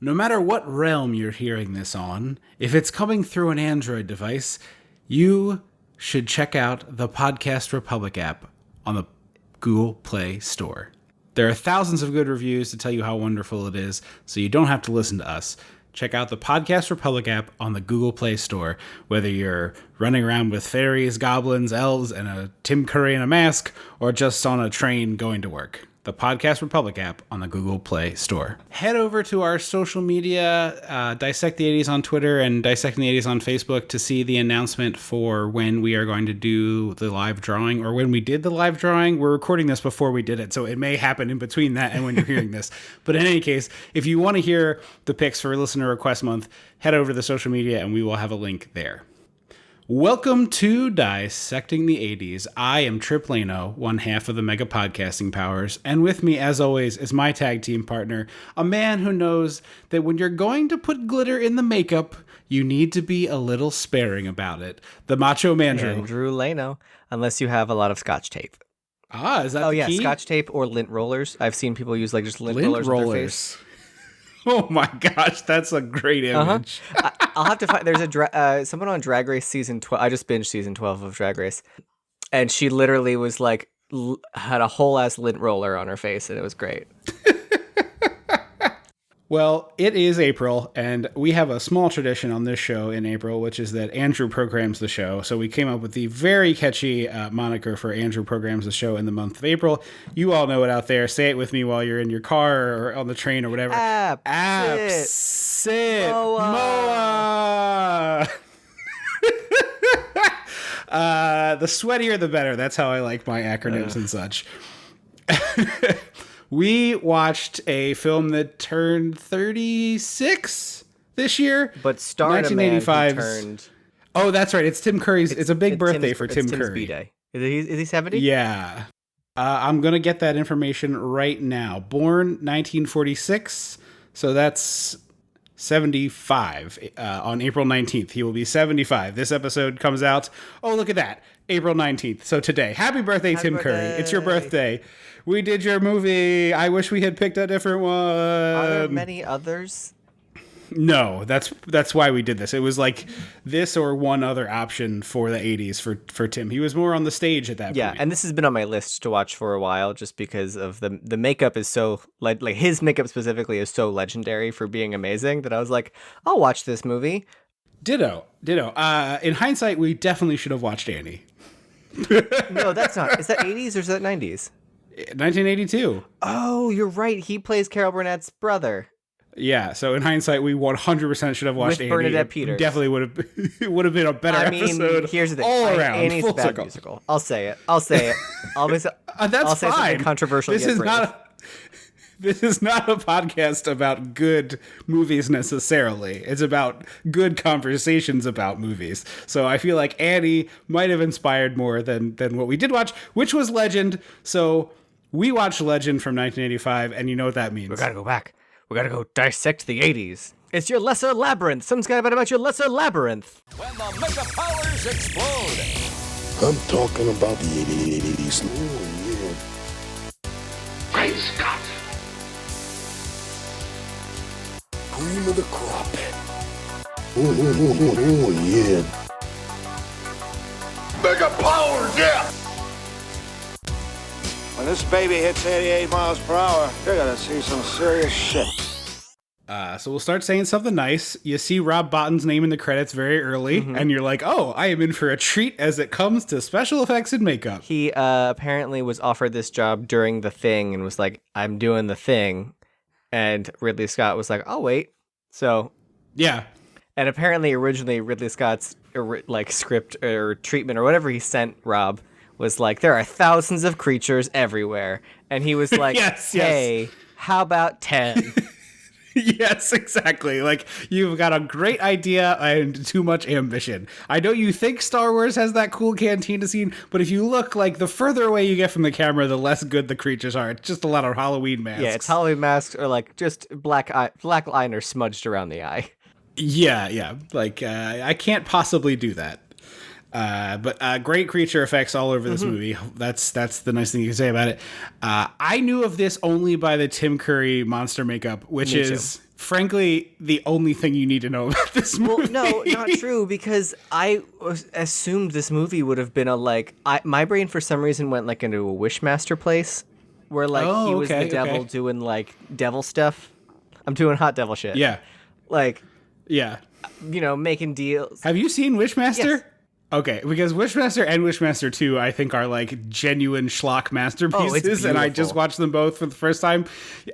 No matter what realm you're hearing this on, if it's coming through an Android device, you should check out the Podcast Republic app on the Google Play Store. There are thousands of good reviews to tell you how wonderful it is, so you don't have to listen to us. Check out the Podcast Republic app on the Google Play Store, whether you're running around with fairies, goblins, elves, and a Tim Curry in a mask, or just on a train going to work. The Podcast Republic app on the Google Play Store. Head over to our social media, Dissect the 80s on Twitter and Dissecting the 80s on Facebook to see the announcement for when we are going to do the live drawing, or when we did the live drawing. We're recording this before we did it, so it may happen in between that and when you're hearing this. But in any case, if you want to hear the picks for Listener Request Month, head over to the social media and we will have a link there. Welcome to Dissecting the 80s. I am Trip Lano, one half of the Mega Podcasting Powers, and with me, as always, is my tag team partner, a man who knows that when you're going to put glitter in the makeup, you need to be a little sparing about it. The Macho Mandrew. Andrew Lano, unless you have a lot of Scotch tape. Is that the key? Scotch tape or lint rollers. I've seen people use just lint rollers on their face. Oh my gosh, that's a great image. I'll have to find. There's someone on Drag Race season 12. I just binged season 12 of Drag Race, and she literally was had a whole ass lint roller on her face, and it was great. Well, it is April, and we have a small tradition on this show in April, which is that Andrew programs the show. So we came up with the very catchy moniker for Andrew programs the show in the month of April. You all know it out there. Say it with me while you're in your car or on the train or whatever. APTSITMOA. The sweatier, the better. That's how I like my acronyms and such. We watched a film that turned 36 this year. But starred a man who turned... Oh, that's right. It's Tim Curry's. It's a big birthday for Tim Curry. B-Day. Is he 70? Yeah. I'm going to get that information right now. Born 1946, so that's 75 on April 19th. He will be 75. This episode comes out. Oh, look at that. April 19th. So today. Happy birthday, Tim Curry. It's your birthday. We did your movie. I wish we had picked a different one. Are there many others? No, that's why we did this. It was like this or one other option for the 80s for Tim. He was more on the stage at that point. Yeah, and this has been on my list to watch for a while just because of the makeup is so, like his makeup specifically is so legendary for being amazing that I was like, I'll watch this movie. Ditto. In hindsight, we definitely should have watched Annie. No, that's not. Is that 80s or is that 90s? 1982. Oh, you're right. He plays Carol Burnett's brother. Yeah, so in hindsight, we 100% should have watched Annie. With Bernadette Peters. Definitely would have been a better episode. Here's the thing. All around. Annie's a bad musical. I'll say it. I'll say that's say fine. Something controversial. This is not a podcast about good movies necessarily. It's about good conversations about movies. So I feel like Annie might have inspired more than what we did watch, which was Legend. So we watched Legend from 1985, and you know what that means. We gotta go back. We gotta go dissect the 80s. It's your lesser labyrinth. Something's gotta be about your lesser labyrinth. When the mega powers explode. I'm talking about the 80s. Oh, yeah. Great Scott. Cream of the crop. Oh, yeah. Mega powers, yeah. When this baby hits 88 miles per hour, you're gonna see some serious shit. So we'll start saying something nice. You see Rob Bottin's name in the credits very early, and you're like, oh, I am in for a treat as it comes to special effects and makeup. He apparently was offered this job during The Thing and was like, I'm doing The Thing. And Ridley Scott was like, I'll wait. So, yeah. And apparently originally Ridley Scott's script or treatment or whatever he sent Rob was like, there are thousands of creatures everywhere. And he was like, hey, how about 10? Yes, exactly. Like, you've got a great idea and too much ambition. I know you think Star Wars has that cool cantina scene, but if you look, like, the further away you get from the camera, the less good the creatures are. It's just a lot of Halloween masks. Yeah, it's Halloween masks or, like, just black liner smudged around the eye. Yeah. Like, I can't possibly do that. But great creature effects all over this movie. That's the nice thing you can say about it. I knew of this only by the Tim Curry monster makeup, which is frankly the only thing you need to know about this movie. Well, no, not true, because I assumed this movie would have been my brain for some reason went like into a Wishmaster place where like he was the devil doing like devil stuff. I'm doing hot devil shit. Yeah. Like, yeah. You know, making deals. Have you seen Wishmaster? Yes. Okay, because Wishmaster and Wishmaster 2, I think, are like genuine schlock masterpieces, and I just watched them both for the first time.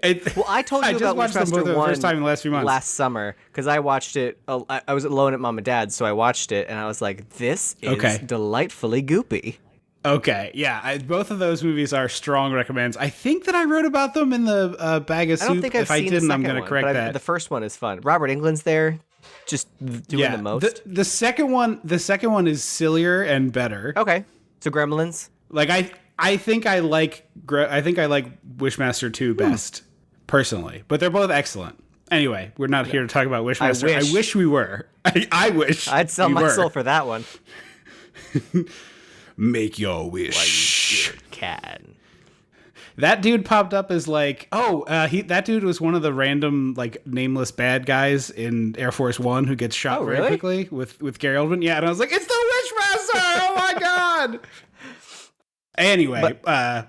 Well, I told you about Wishmaster 1 first time in the last few months. Last summer, because I watched it. I was alone at Mom and Dad's, so I watched it, and I was like, "This is delightfully goopy." Okay, yeah, both of those movies are strong recommends. I think that I wrote about them in the Bag of Soup. I don't think I've if seen I didn't, the I'm second going to correct that. The first one is fun. Robert Englund's there, just doing the most. The second one is sillier and better. Okay, so Gremlins. Like I think I like Wishmaster 2 best personally, but they're both excellent. Anyway, we're not here to talk about Wishmaster. I wish we were. I wish I'd sell my soul for that one. Make your wish. Why you sure can. That dude popped up as like, that dude was one of the random like nameless bad guys in Air Force One who gets shot very quickly with Gary Oldman. Yeah, and I was like, it's the Wishmaster! Oh my god! Anyway,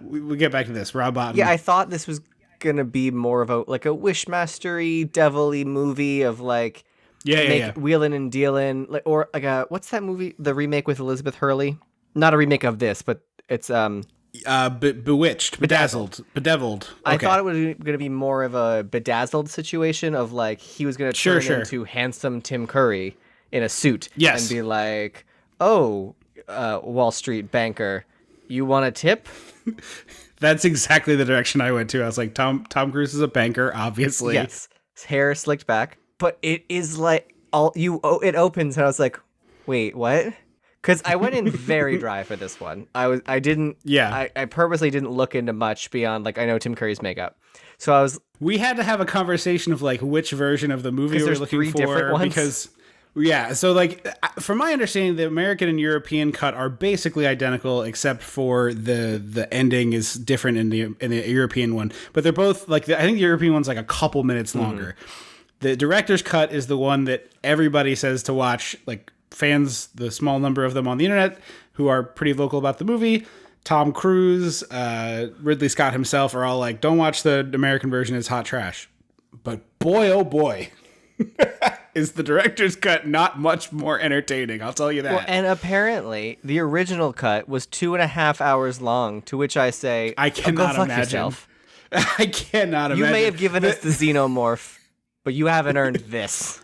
we get back to this. Rob Bottin. Yeah, I thought this was gonna be more of a Wishmaster-y, devil-y movie of like wheeling and dealing, like, or like what's that movie? The remake with Elizabeth Hurley. Not a remake of this, but it's Bewitched, Bedazzled. Okay. I thought it was going to be more of a Bedazzled situation of like he was going to turn into handsome Tim Curry in a suit and be like, "Oh, Wall Street banker, you want a tip?" That's exactly the direction I went to. I was like, Tom Cruise is a banker, obviously. Yes, his hair slicked back, but it is like it opens and I was like, "Wait, what?" Because I went in very dry for this one. I purposely didn't look into much beyond like I know Tim Curry's makeup. So we had to have a conversation of like which version of the movie we were looking for, different ones? Because so like from my understanding, the American and European cut are basically identical except for the ending is different in the European one. But they're both like I think the European one's like a couple minutes longer. The director's cut is the one that everybody says to watch, like fans, the small number of them on the internet who are pretty vocal about the movie. Tom Cruise, Ridley Scott himself are all like, don't watch the American version, it's hot trash. But boy, oh boy, is the director's cut not much more entertaining, I'll tell you that. Well, and apparently the original cut was 2.5 hours long, to which I say, I cannot go fuck imagine. Yourself. I cannot imagine. You may have given us the xenomorph, but you haven't earned this.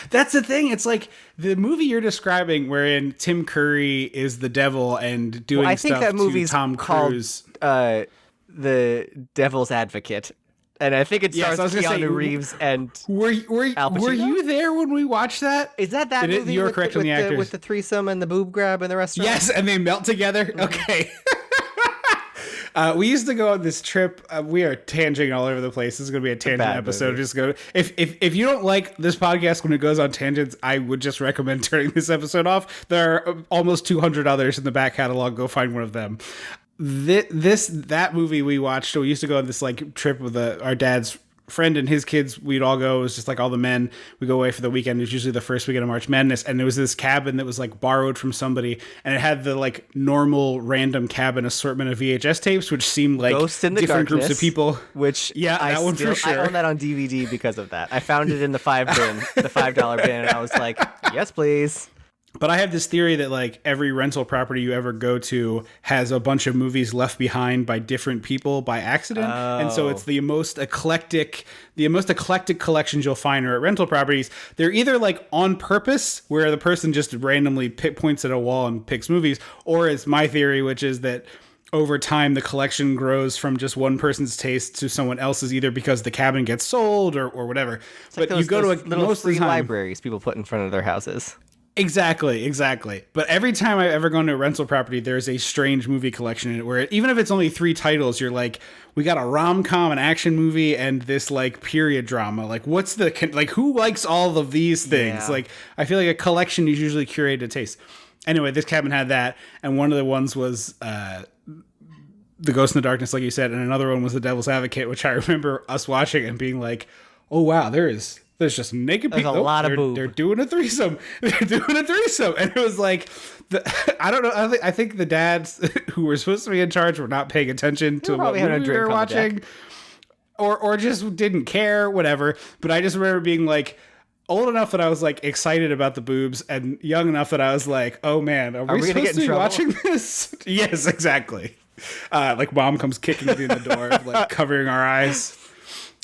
That's the thing. It's like the movie you're describing wherein Tim Curry is the devil and doing I think stuff that movie's to Tom Cruise. Called, The Devil's Advocate. And I think it stars Keanu Reeves and Were you there when we watched that? Is that movie you're correct on the actors. With the threesome and the boob grab in the restaurant? Yes, and they melt together? Mm-hmm. Okay. We used to go on this trip. We are tangenting all over the place. This is going to be a tangent episode. Movie. Just go. If you don't like this podcast when it goes on tangents, I would just recommend turning this episode off. There are almost 200 others in the back catalog. Go find one of them. That movie we watched. We used to go on this like trip with our dad's friend and his kids. We'd all go. It was just like all the men. We go away for the weekend. It was usually the first weekend of March Madness, and there was this cabin that was like borrowed from somebody, and it had the like normal random cabin assortment of VHS tapes, which seemed like Ghost in the different Darkness, groups of people. Which that one for sure. I own that on DVD because of that. I found it in the $5 bin, and I was like, yes, please. But I have this theory that like every rental property you ever go to has a bunch of movies left behind by different people by accident. And so it's the most eclectic collections you'll find are at rental properties. They're either like on purpose where the person just randomly points at a wall and picks movies, or it's my theory, which is that over time the collection grows from just one person's taste to someone else's, either because the cabin gets sold or whatever. It's like you go to little free libraries people put in front of their houses. Exactly. But every time I've ever gone to a rental property, there's a strange movie collection in it where even if it's only 3 titles, you're like, we got a rom-com, an action movie, and this like period drama. Like what's who likes all of these things? Yeah. Like I feel like a collection is usually curated to taste. Anyway, this cabin had that, and one of the ones was The Ghost in the Darkness, like you said, and another one was The Devil's Advocate, which I remember us watching and being like, "Oh wow, there's just naked people. There's a lot of boob. They're doing a threesome. They're doing a threesome." And it was like, I don't know. I think the dads who were supposed to be in charge were not paying attention to what movie we were watching, or just didn't care, whatever. But I just remember being like, old enough that I was like excited about the boobs, and young enough that I was like, "Oh man, are we supposed to be watching this?" Yes, exactly. Like mom comes kicking in the door, like covering our eyes.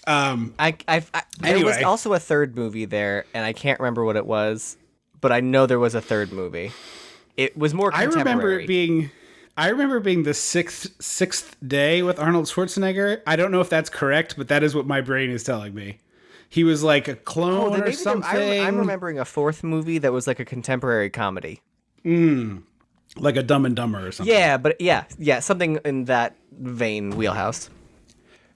There was also a third movie there, and I can't remember what it was, but I know there was a third movie. It was more contemporary. I remember it being the sixth day with Arnold Schwarzenegger. I don't know if that's correct, but that is what my brain is telling me. He was like a clone or something. I'm remembering a fourth movie that was like a contemporary comedy. Like a Dumb and Dumber or something. Yeah, but yeah, something in that vein, wheelhouse.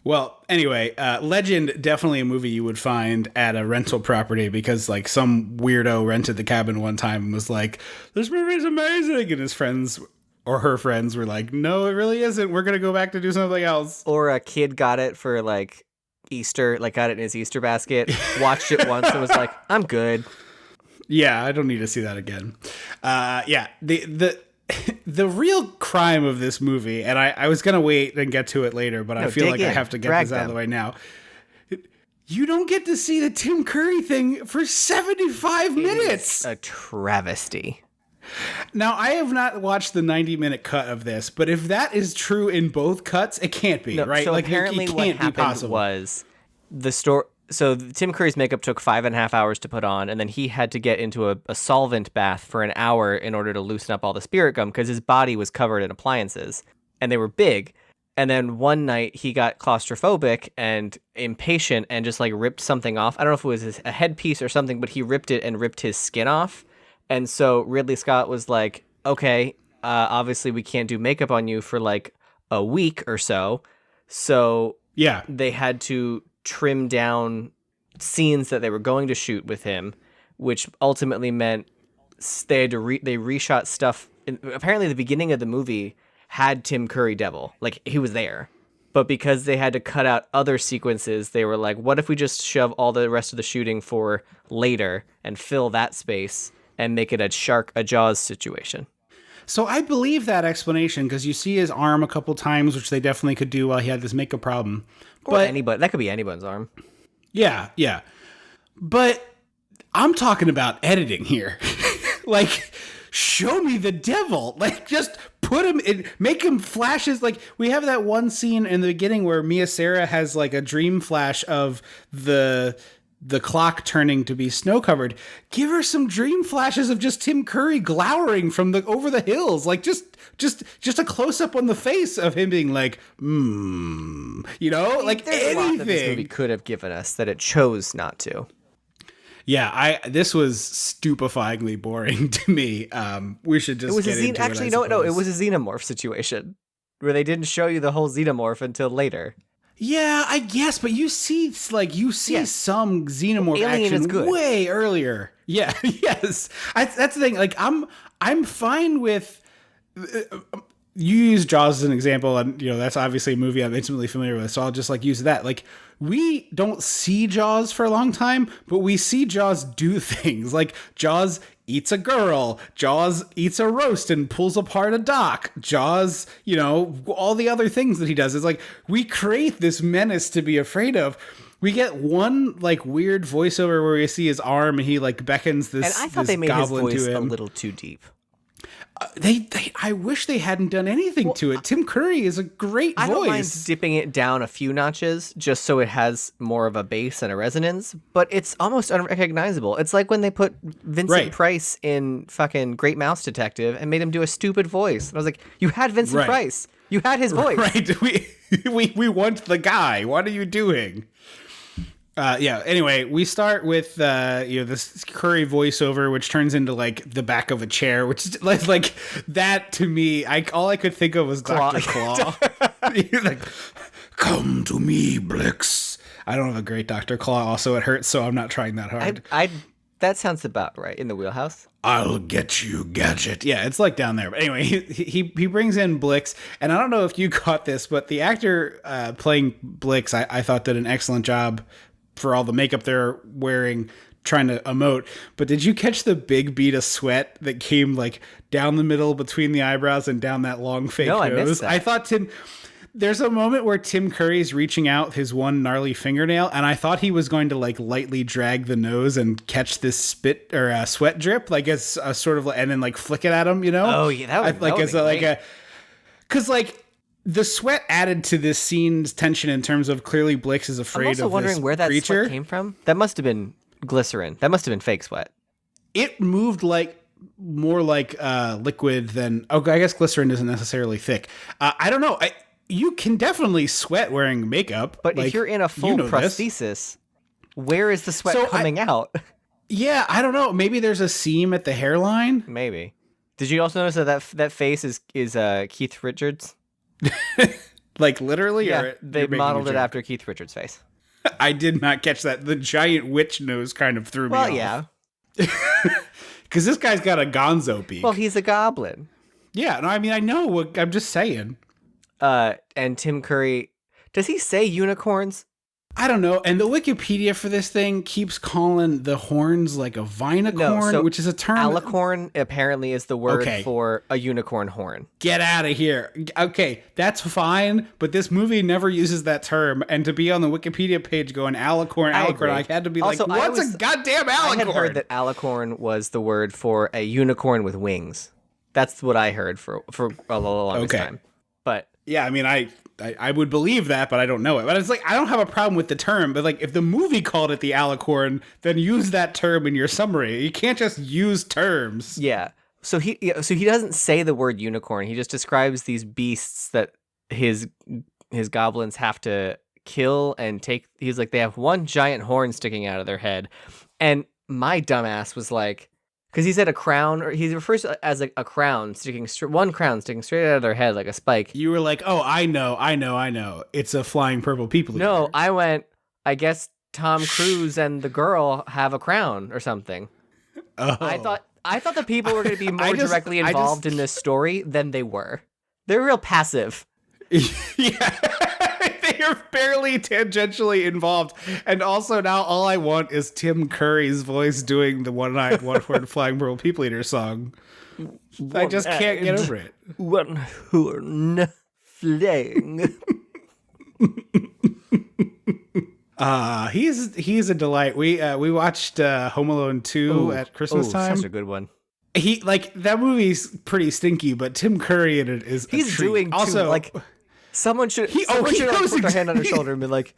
Well, anyway, Legend, definitely a movie you would find at a rental property, because like some weirdo rented the cabin one time and was like, "This movie is amazing," and his friends or her friends were like, "No, it really isn't. We're gonna go back to do something else." Or a kid got it for like Easter, like got it in his Easter basket, watched it once and was like, "I'm good." Yeah, I don't need to see that again. The real crime of this movie, and I was going to wait and get to it later, but I feel like I have to get this out of the way now. You don't get to see the Tim Curry thing for 75 minutes. It's a travesty. Now, I have not watched the 90-minute cut of this, but if that is true in both cuts, it can't be, right? So like, apparently it can't what be happened possible. was the story. So Tim Curry's makeup took 5.5 hours to put on, and then he had to get into a solvent bath for an hour in order to loosen up all the spirit gum, because his body was covered in appliances, and they were big. And then one night he got claustrophobic and impatient and just like ripped something off. I don't know if it was a headpiece or something, but he ripped it and ripped his skin off. And so Ridley Scott was like, "Okay, obviously we can't do makeup on you for like a week or so." So yeah, they had to trim down scenes that they were going to shoot with him, which ultimately meant they had to they reshot stuff. Apparently the beginning of the movie had Tim Curry devil, like he was there, but because they had to cut out other sequences, they were like, what if we just shove all the rest of the shooting for later and fill that space and make it a Jaws situation? So I believe that explanation, because you see his arm a couple times, which they definitely could do while he had this makeup problem. But anybody, that could be anyone's arm. Yeah. But I'm talking about editing here. Like, show me the devil. Like, just put him in, make him flashes. Like, we have that one scene in the beginning where Mia Sara has like a dream flash of the clock turning to be snow covered. Give her some dream flashes of just Tim Curry glowering from over the hills. Like, just a close up on the face of him being like, like There's anything. A lot that this movie could have given us that it chose not to. Yeah, this was stupefyingly boring to me. We should just get into it. Actually, no, it was a xenomorph situation where they didn't show you the whole xenomorph until later. Yeah, I guess, but you see some xenomorph Alien action way earlier. Yeah, yes. That's the thing. Like, I'm fine with. You use Jaws as an example, and that's obviously a movie I'm intimately familiar with, so I'll just like use that. Like, we don't see Jaws for a long time, but we see Jaws do things. Like, Jaws eats a girl, Jaws eats a roast and pulls apart a dock, Jaws, all the other things that he does. It's like, we create this menace to be afraid of. We get one like weird voiceover where we see his arm and he like beckons this. And I thought they made his voice a little too deep. I wish they hadn't done anything to it. Tim Curry is a great voice. I don't mind dipping it down a few notches just so it has more of a bass and a resonance, but it's almost unrecognizable. It's like when they put Vincent Price in fucking Great Mouse Detective and made him do a stupid voice. And I was like, you had Vincent Price. You had his voice. Right. We want the guy. What are you doing? Anyway, we start with this Curry voiceover, which turns into like the back of a chair, which is like that to me. All I could think of was Dr. Claw. Like, come to me, Blix. I don't have a great Dr. Claw. Also, it hurts, so I'm not trying that hard. That sounds about right in the wheelhouse. I'll get you, Gadget. Yeah, it's like down there. But anyway, he brings in Blix, and I don't know if you caught this, but the actor playing Blix, I thought did an excellent job for all the makeup they're wearing, trying to emote. But did you catch the big bead of sweat that came like down the middle between the eyebrows and down that long fake nose? I missed that. I thought there's a moment where Tim Curry's reaching out his one gnarly fingernail, and I thought he was going to like lightly drag the nose and catch this spit or sweat drip, like as a sort of, and then like flick it at him, you know? Oh yeah, that would because like the sweat added to this scene's tension in terms of clearly Blix is afraid of this creature. I'm also wondering where that sweat came from. That must have been glycerin. That must have been fake sweat. It moved like more like liquid than. Okay, I guess glycerin isn't necessarily thick. I don't know. You can definitely sweat wearing makeup. But if you're in a full prosthesis, where is the sweat coming out? Yeah, I don't know. Maybe there's a seam at the hairline. Maybe. Did you also notice that face is Keith Richards? Like literally? Yeah, or they modeled it after Keith Richards' face. I did not catch that. The giant witch nose kind of threw me off. Well, yeah. Because this guy's got a gonzo beak. Well, he's a goblin. Yeah, no, I mean, I know. I'm just saying. And Tim Curry, does he say unicorns? I don't know. And the Wikipedia for this thing keeps calling the horns like a vinicorn, which is a term. Alicorn apparently is the word for a unicorn horn. Get out of here. Okay, that's fine, but this movie never uses that term. And to be on the Wikipedia page going alicorn, I had to be also, like, what's a goddamn alicorn? I had heard that alicorn was the word for a unicorn with wings. That's what I heard for a long time. But yeah, I mean, I would believe that, but I don't know it. But it's like, I don't have a problem with the term, but like if the movie called it the alicorn, then use that term in your summary. You can't just use terms. Yeah. So he doesn't say the word unicorn. He just describes these beasts that his goblins have to kill and take. He's like, they have one giant horn sticking out of their head. And my dumbass was like, because he said a crown, or he refers to it as a crown one crown sticking straight out of their head like a spike. You were like, oh, I know. It's a flying purple people eater. No, I went, I guess Tom Cruise and the girl have a crown or something. Oh. I thought the people were going to be more directly involved in this story than they were. They're real passive. Yeah. They're barely tangentially involved. And also now all I want is Tim Curry's voice doing the one-eyed, one-horned flying purple people eater song. I just can't get over it. One horn flying. He's a delight. We watched Home Alone 2 at Christmas time. Such a good one. He that movie's pretty stinky, but Tim Curry in it is he's doing also like someone should put their hand on her shoulder and be like,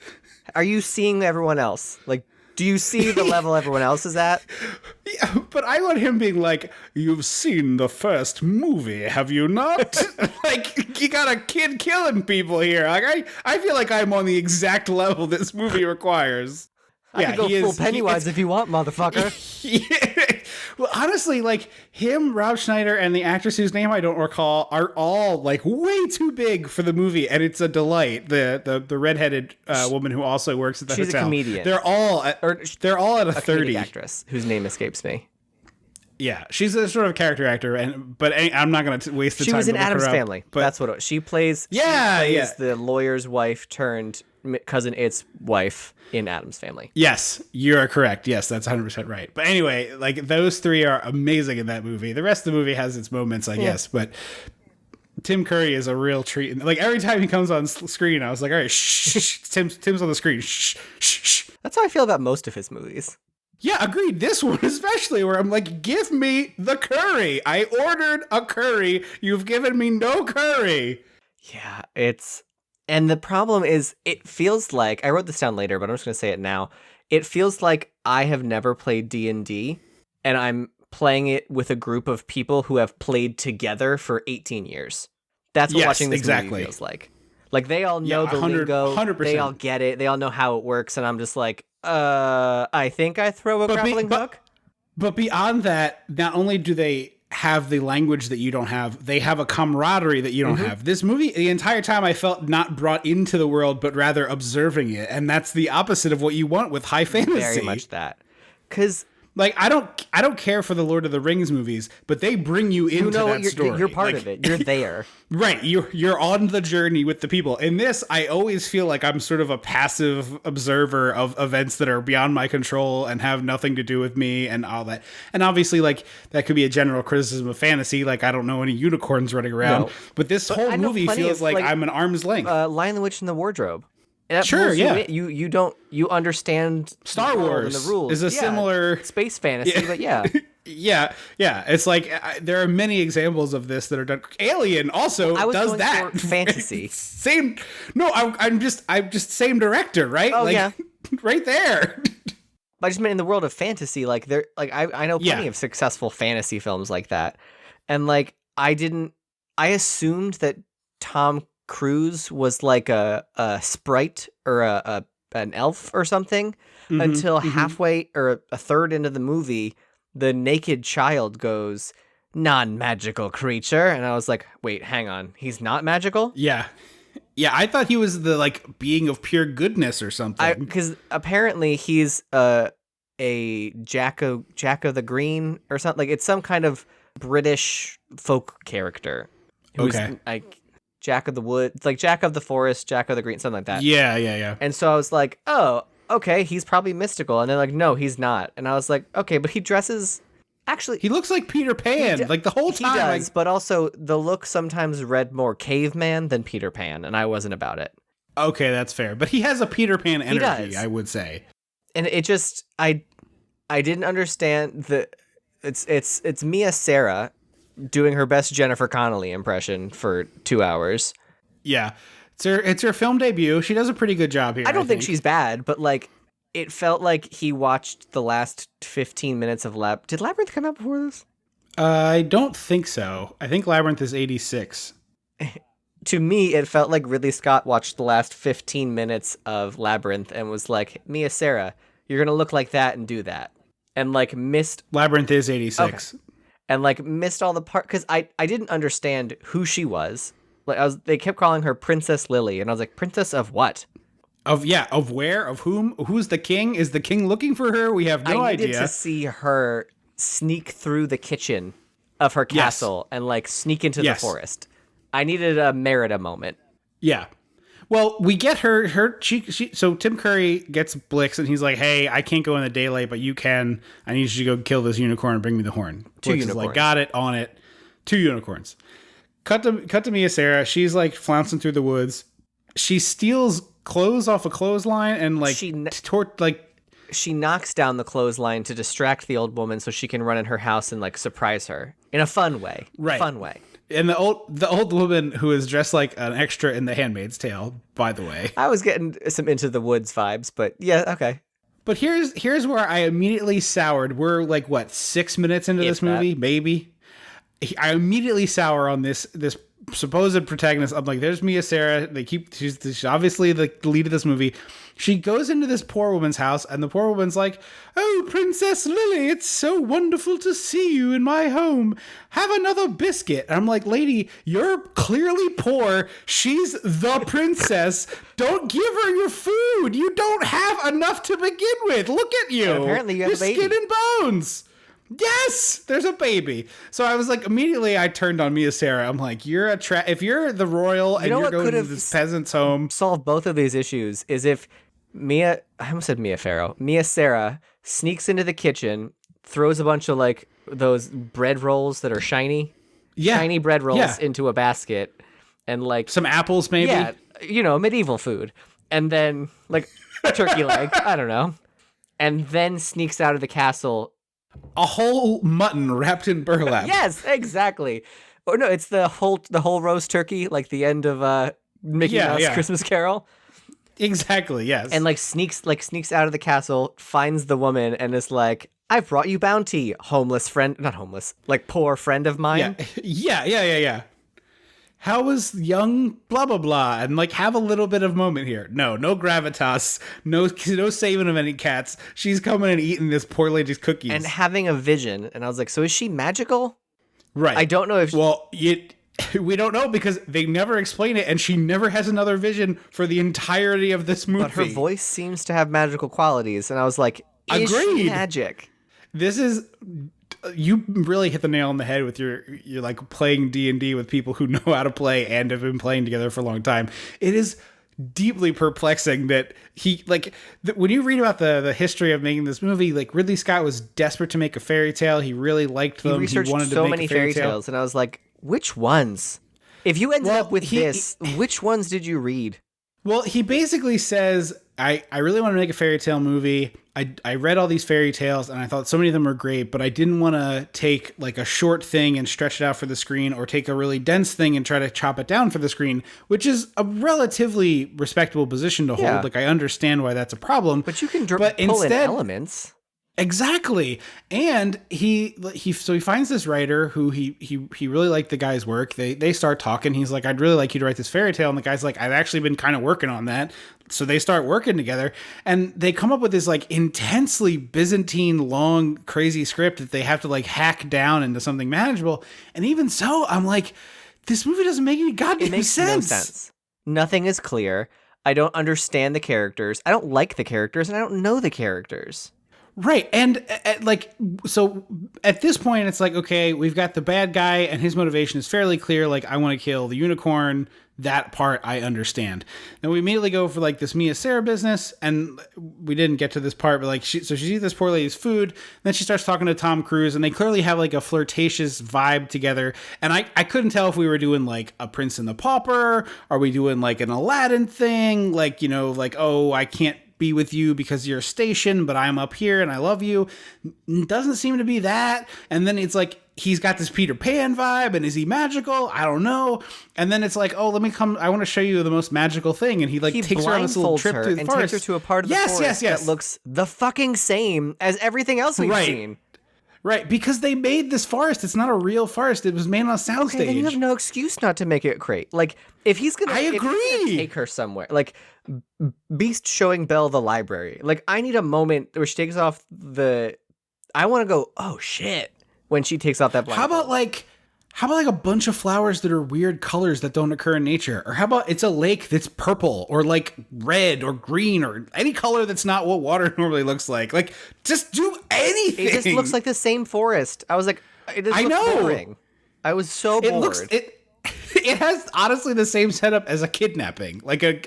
"Are you seeing everyone else? Like, do you see the level everyone else is at?" Yeah, but I want him being like, "You've seen the first movie, have you not?" Like, you got a kid killing people here. Like, I feel like I'm on the exact level this movie requires. I could go full Pennywise if you want, motherfucker. Yeah. Well, honestly, like him, Rob Schneider, and the actress whose name I don't recall are all like way too big for the movie, and it's a delight. The redheaded woman who also works at the hotel. She's a comedian. They're all at a 30 actress whose name escapes me. Yeah, she's a sort of character actor, but I'm not going to waste the time. She was in to look Addams her up, Family. but that's what she plays. Yeah, she plays the lawyer's wife turned cousin It's wife in Addams Family. Yes, you're correct. Yes, that's 100% right. But anyway, like those three are amazing in that movie. The rest of the movie has its moments, I guess, but Tim Curry is a real treat. Like every time he comes on screen, I was like, all right, shh, Tim's on the screen. Shh, shh, shh. That's how I feel about most of his movies. Yeah, agreed. This one especially, where I'm like, give me the curry. I ordered a curry. You've given me no curry. Yeah, and the problem is, it feels like, I wrote this down later, but I'm just going to say it now. It feels like I have never played D&D, and I'm playing it with a group of people who have played together for 18 years. That's what watching this movie feels like. Like, they all know the lingo. 100%. They all get it. They all know how it works, and I'm just like, I think I throw a grappling hook. But beyond that, not only do they have the language that you don't have, they have a camaraderie that you don't have. This movie, the entire time I felt not brought into the world, but rather observing it. And that's the opposite of what you want with high fantasy. Very much that. Because Like, I don't care for the Lord of the Rings movies, but they bring you into that story. You're part of it. You're there. Right. You're on the journey with the people. In this, I always feel like I'm sort of a passive observer of events that are beyond my control and have nothing to do with me and all that. And obviously, like, that could be a general criticism of fantasy. Like, I don't know any unicorns running around. No. But this whole movie feels like I'm an arm's length. Lion, the Witch, and the Wardrobe. Sure, yeah. You understand Star Wars and the rules. Is a similar space fantasy, but yeah. Yeah. It's like there are many examples of this that are done. Alien also does that. For fantasy. Same. No, I'm just same director, right? Oh, yeah. Right there. But I just meant in the world of fantasy, like I know plenty of successful fantasy films like that, and like I assumed that Tom Cruise was like a sprite or an elf or something until halfway or a third into the movie, the naked child goes, non-magical creature. And I was like, wait, hang on. He's not magical? Yeah. Yeah, I thought he was the like being of pure goodness or something. Because apparently he's a Jack of the Green or something. Like, it's some kind of British folk character. Who's like Jack of the Wood, like Jack of the Forest, Jack of the Green, something like that. Yeah. And so I was like, oh, okay, he's probably mystical. And they're like, no, he's not. And I was like, okay, but he dresses... Actually... He looks like Peter Pan, like the whole time. He does, but also the look sometimes read more caveman than Peter Pan, and I wasn't about it. Okay, that's fair. But he has a Peter Pan energy, I would say. And it just... I didn't understand the... It's Mia Sara doing her best Jennifer Connelly impression for 2 hours. Yeah. It's her film debut. She does a pretty good job here. I don't think she's bad, but like it felt like he watched the last 15 minutes of Did Labyrinth come out before this? I don't think so. I think Labyrinth is 86. To me, it felt like Ridley Scott watched the last 15 minutes of Labyrinth and was like, Mia Sara, you're going to look like that and do that. And like missed... Labyrinth is 86. Okay. And like missed all the part because I didn't understand who she was. Like they kept calling her Princess Lily, and I was like, Princess of what? Of where? Of whom? Who's the king? Is the king looking for her? We have no idea. I needed to see her sneak through the kitchen of her castle and like sneak into the forest. I needed a Merida moment. Yeah. Well, we get her so Tim Curry gets Blix and he's like, hey, I can't go in the daylight, but you can. I need you to go kill this unicorn and bring me the horn. Blix is like, got it, on it. 2 unicorns. Cut to Mia Sara. She's like flouncing through the woods. She steals clothes off a clothesline and like she knocks down the clothesline to distract the old woman so she can run in her house and like surprise her in a fun way. Right. Fun way. And the old woman who is dressed like an extra in The Handmaid's Tale, by the way. I was getting some Into the Woods vibes, but yeah, okay. But here's where I immediately soured. We're like, what, 6 minutes into this movie? Maybe. I immediately sour on this supposed protagonist. I'm like, there's Mia Sara. She's obviously the lead of this movie. She goes into this poor woman's house, and the poor woman's like, oh, Princess Lily, it's so wonderful to see you in my home. Have another biscuit. And I'm like, lady, you're clearly poor. She's the princess. Don't give her your food. You don't have enough to begin with. Look at you. And apparently you have a baby. Skin and bones. Yes, there's a baby. So I was like, immediately I turned on Mia Sara. I'm like, you're if you're the royal and you're going to this peasant's home. Solve both of these issues is if Mia Sara sneaks into the kitchen, throws a bunch of like those bread rolls that are shiny bread rolls into a basket, and like some apples maybe. Yeah, medieval food, and then like a turkey leg, I don't know, and then sneaks out of the castle. A whole mutton wrapped in burlap. Yes, exactly. Or no, it's the whole roast turkey, like the end of Mickey Mouse Christmas Carol. Exactly, yes. And like sneaks out of the castle, finds the woman, and is like, "I've brought you bounty, poor friend of mine." Yeah. How was young blah blah blah, and like have a little bit of moment here. No gravitas, no saving of any cats. She's coming and eating this poor lady's cookies and having a vision. And I was like, so is she magical? Right. I don't know if. We don't know because they never explain it, and she never has another vision for the entirety of this movie. But her voice seems to have magical qualities, and I was like, is she magic? This is, you really hit the nail on the head with your like playing D&D with people who know how to play and have been playing together for a long time. It is deeply perplexing that he when you read about the history of making this movie, like Ridley Scott was desperate to make a fairy tale. He really liked them. He researched wanted so to make many a fairy tales, and I was like, which ones? If you ended up with this, which ones did you read? Well, he basically says, I really want to make a fairy tale movie. I read all these fairy tales and I thought so many of them were great, but I didn't want to take like a short thing and stretch it out for the screen, or take a really dense thing and try to chop it down for the screen, which is a relatively respectable position to hold. Like, I understand why that's a problem. But you can pull in elements. Exactly. And he finds this writer who he really liked the guy's work. They start talking. He's like, I'd really like you to write this fairy tale. And the guy's like, I've actually been kind of working on that. So they start working together, and they come up with this like intensely Byzantine long, crazy script that they have to like hack down into something manageable. And even so, I'm like, this movie doesn't make any goddamn sense. No sense. Nothing is clear. I don't understand the characters. I don't like the characters, and I don't know the characters. Right. And so at this point, it's like, okay, we've got the bad guy and his motivation is fairly clear. Like, I want to kill the unicorn. That part I understand. Then we immediately go for like this Mia Sarah business, and we didn't get to this part, but like she eats this poor lady's food. Then she starts talking to Tom Cruise, and they clearly have like a flirtatious vibe together. And I couldn't tell if we were doing like a Prince and the Pauper. Are we doing like an Aladdin thing? Like, you know, like, oh, I can't be with you because you're stationed, but I'm up here and I love you. Doesn't seem to be that. And then it's like, he's got this Peter Pan vibe, and is he magical? I don't know. And then it's like, oh, let me come. I want to show you the most magical thing. And he takes her on this little trip to the forest. Takes her to a part of the forest that looks the fucking same as everything else we've seen. Right, because they made this forest. It's not a real forest. It was made on a soundstage. Okay, then you have no excuse not to make it great. Like, if he's gonna, take her somewhere, like Beast showing Belle the library. Like, I need a moment where she takes off I want to go, oh shit, when she takes off that blindfold. How about a bunch of flowers that are weird colors that don't occur in nature? Or how about it's a lake that's purple or like red or green or any color that's not what water normally looks like? Like, just do anything. It just looks like the same forest. I was like, I know. Boring. I was so bored. It has honestly the same setup as a kidnapping, like a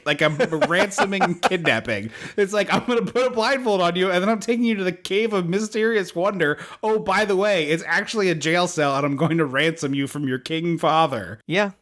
ransoming kidnapping. It's like, I'm going to put a blindfold on you, and then I'm taking you to the Cave of Mysterious Wonder. Oh, by the way, it's actually a jail cell, and I'm going to ransom you from your king father. Yeah.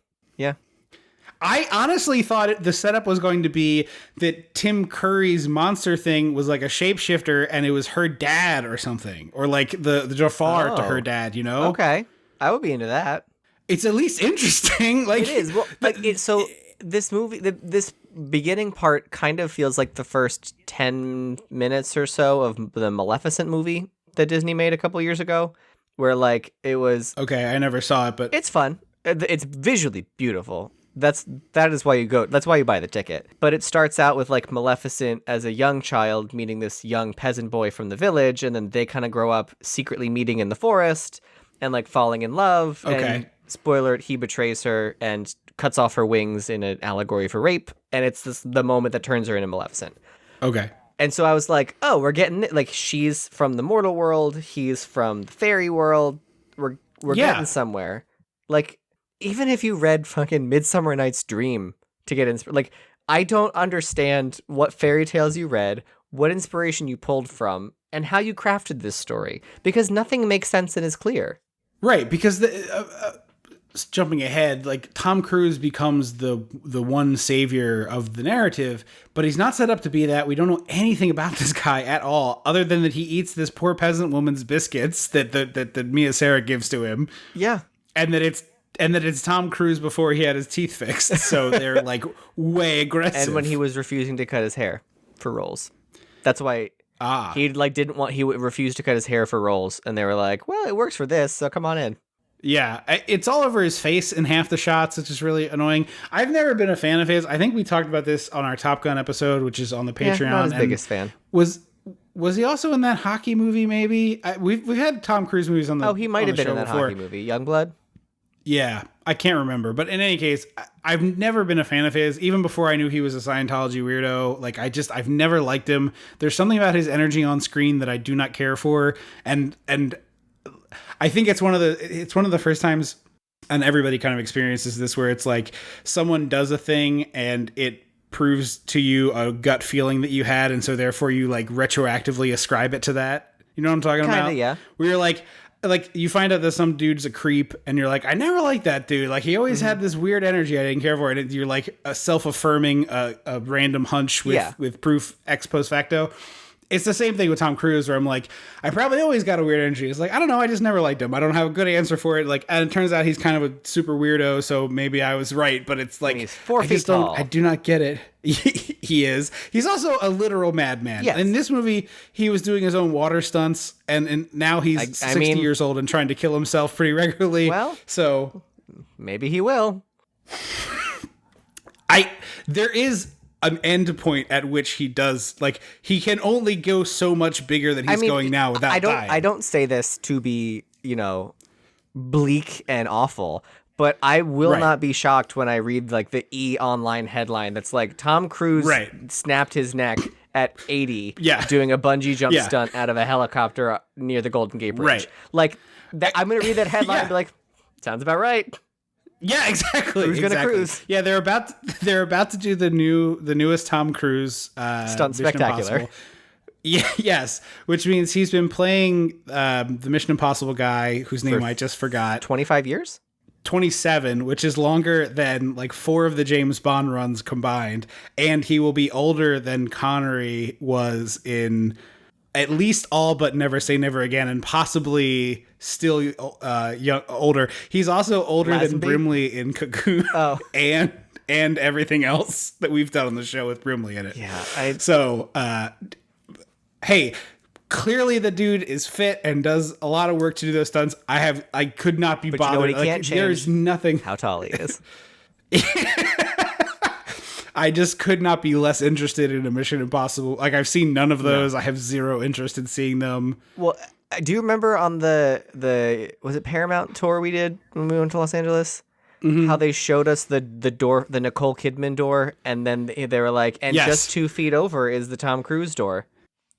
I honestly thought the setup was going to be that Tim Curry's monster thing was like a shapeshifter, and it was her dad or something, or like the Jafar to her dad. You know? Okay, I would be into that. It's at least interesting. Like, it is. Well, so this movie, this beginning part kind of feels like the first 10 minutes or so of the Maleficent movie that Disney made a couple years ago, where like it was. Okay, I never saw it, but it's fun. It's visually beautiful. That is why you go. That's why you buy the ticket. But it starts out with like Maleficent as a young child meeting this young peasant boy from the village, and then they kind of grow up secretly meeting in the forest and like falling in love. Okay. And, spoiler alert, he betrays her and cuts off her wings in an allegory for rape, and it's the moment that turns her into Maleficent. Okay. And so I was like, oh, we're getting it. Like, she's from the mortal world, he's from the fairy world. We're getting somewhere. Like, even if you read fucking Midsummer Night's Dream to get inspired, like, I don't understand what fairy tales you read, what inspiration you pulled from, and how you crafted this story, because nothing makes sense and is clear. Right, because jumping ahead, like Tom Cruise becomes the one savior of the narrative, but he's not set up to be that. We don't know anything about this guy at all, other than that he eats this poor peasant woman's biscuits that Mia Sarah gives to him. Yeah, and that it's Tom Cruise before he had his teeth fixed, so they're like way aggressive. And when he was refusing to cut his hair for roles, that's why he refused to cut his hair for roles, and they were like, well, it works for this, so come on in. Yeah, it's all over his face in half the shots, which is really annoying. I've never been a fan of his. I think we talked about this on our Top Gun episode, which is on the Patreon. Yeah, not his biggest fan. Was he also in that hockey movie? Maybe we've had Tom Cruise movies on the. Oh, he might have been in that hockey movie, Youngblood. Yeah, I can't remember. But in any case, I've never been a fan of his. Even before I knew he was a Scientology weirdo, like I've never liked him. There's something about his energy on screen that I do not care for. And I think it's one of the first times, and everybody kind of experiences this, where it's like someone does a thing and it proves to you a gut feeling that you had, and so therefore you like retroactively ascribe it to that. You know what I'm talking about? Yeah. Where you're like you find out that some dude's a creep, and you're like, I never liked that dude. Like he always had this weird energy I didn't care for. And you're like self-affirming a random hunch with proof ex post facto. It's the same thing with Tom Cruise, where I'm like, I probably always got a weird energy. It's like, I don't know, I just never liked him. I don't have a good answer for it. Like, and it turns out he's kind of a super weirdo, so maybe I was right. But it's like, he's 4 feet tall. I do not get it. He is. He's also a literal madman. Yes. In this movie, he was doing his own water stunts, and now he's 60 years old and trying to kill himself pretty regularly. Well, so maybe he will. There is an end point at which he does, like, he can only go so much bigger than he's going now without dying. I don't say this to be, bleak and awful, but I will not be shocked when I read like the E! Online headline that's like Tom Cruise snapped his neck at 80 doing a bungee jump stunt out of a helicopter near the Golden Gate Bridge. Right. Like that, I'm going to read that headline and be like, sounds about right. Yeah, exactly. Who's gonna cruise? Yeah, they're about to do the newest Tom Cruise Stunt Spectacular. Yeah, yes, which means he's been playing the Mission Impossible guy whose name I just forgot. 25 years? 27, which is longer than like 4 of the James Bond runs combined, and he will be older than Connery was in at least All But Never Say Never Again, and possibly still older. He's also older than Brimley in Cocoon and everything else that we've done on the show with Brimley in it. Yeah. Hey, clearly the dude is fit and does a lot of work to do those stunts. I could not be bothered. You know what he can't change? There's nothing. How tall he is. I just could not be less interested in a Mission Impossible. Like, I've seen none of those. No. I have zero interest in seeing them. Well, do you remember on the was it Paramount tour we did when we went to Los Angeles? Mm-hmm. How they showed us the door, the Nicole Kidman door, and then they were like, and just 2 feet over is the Tom Cruise door.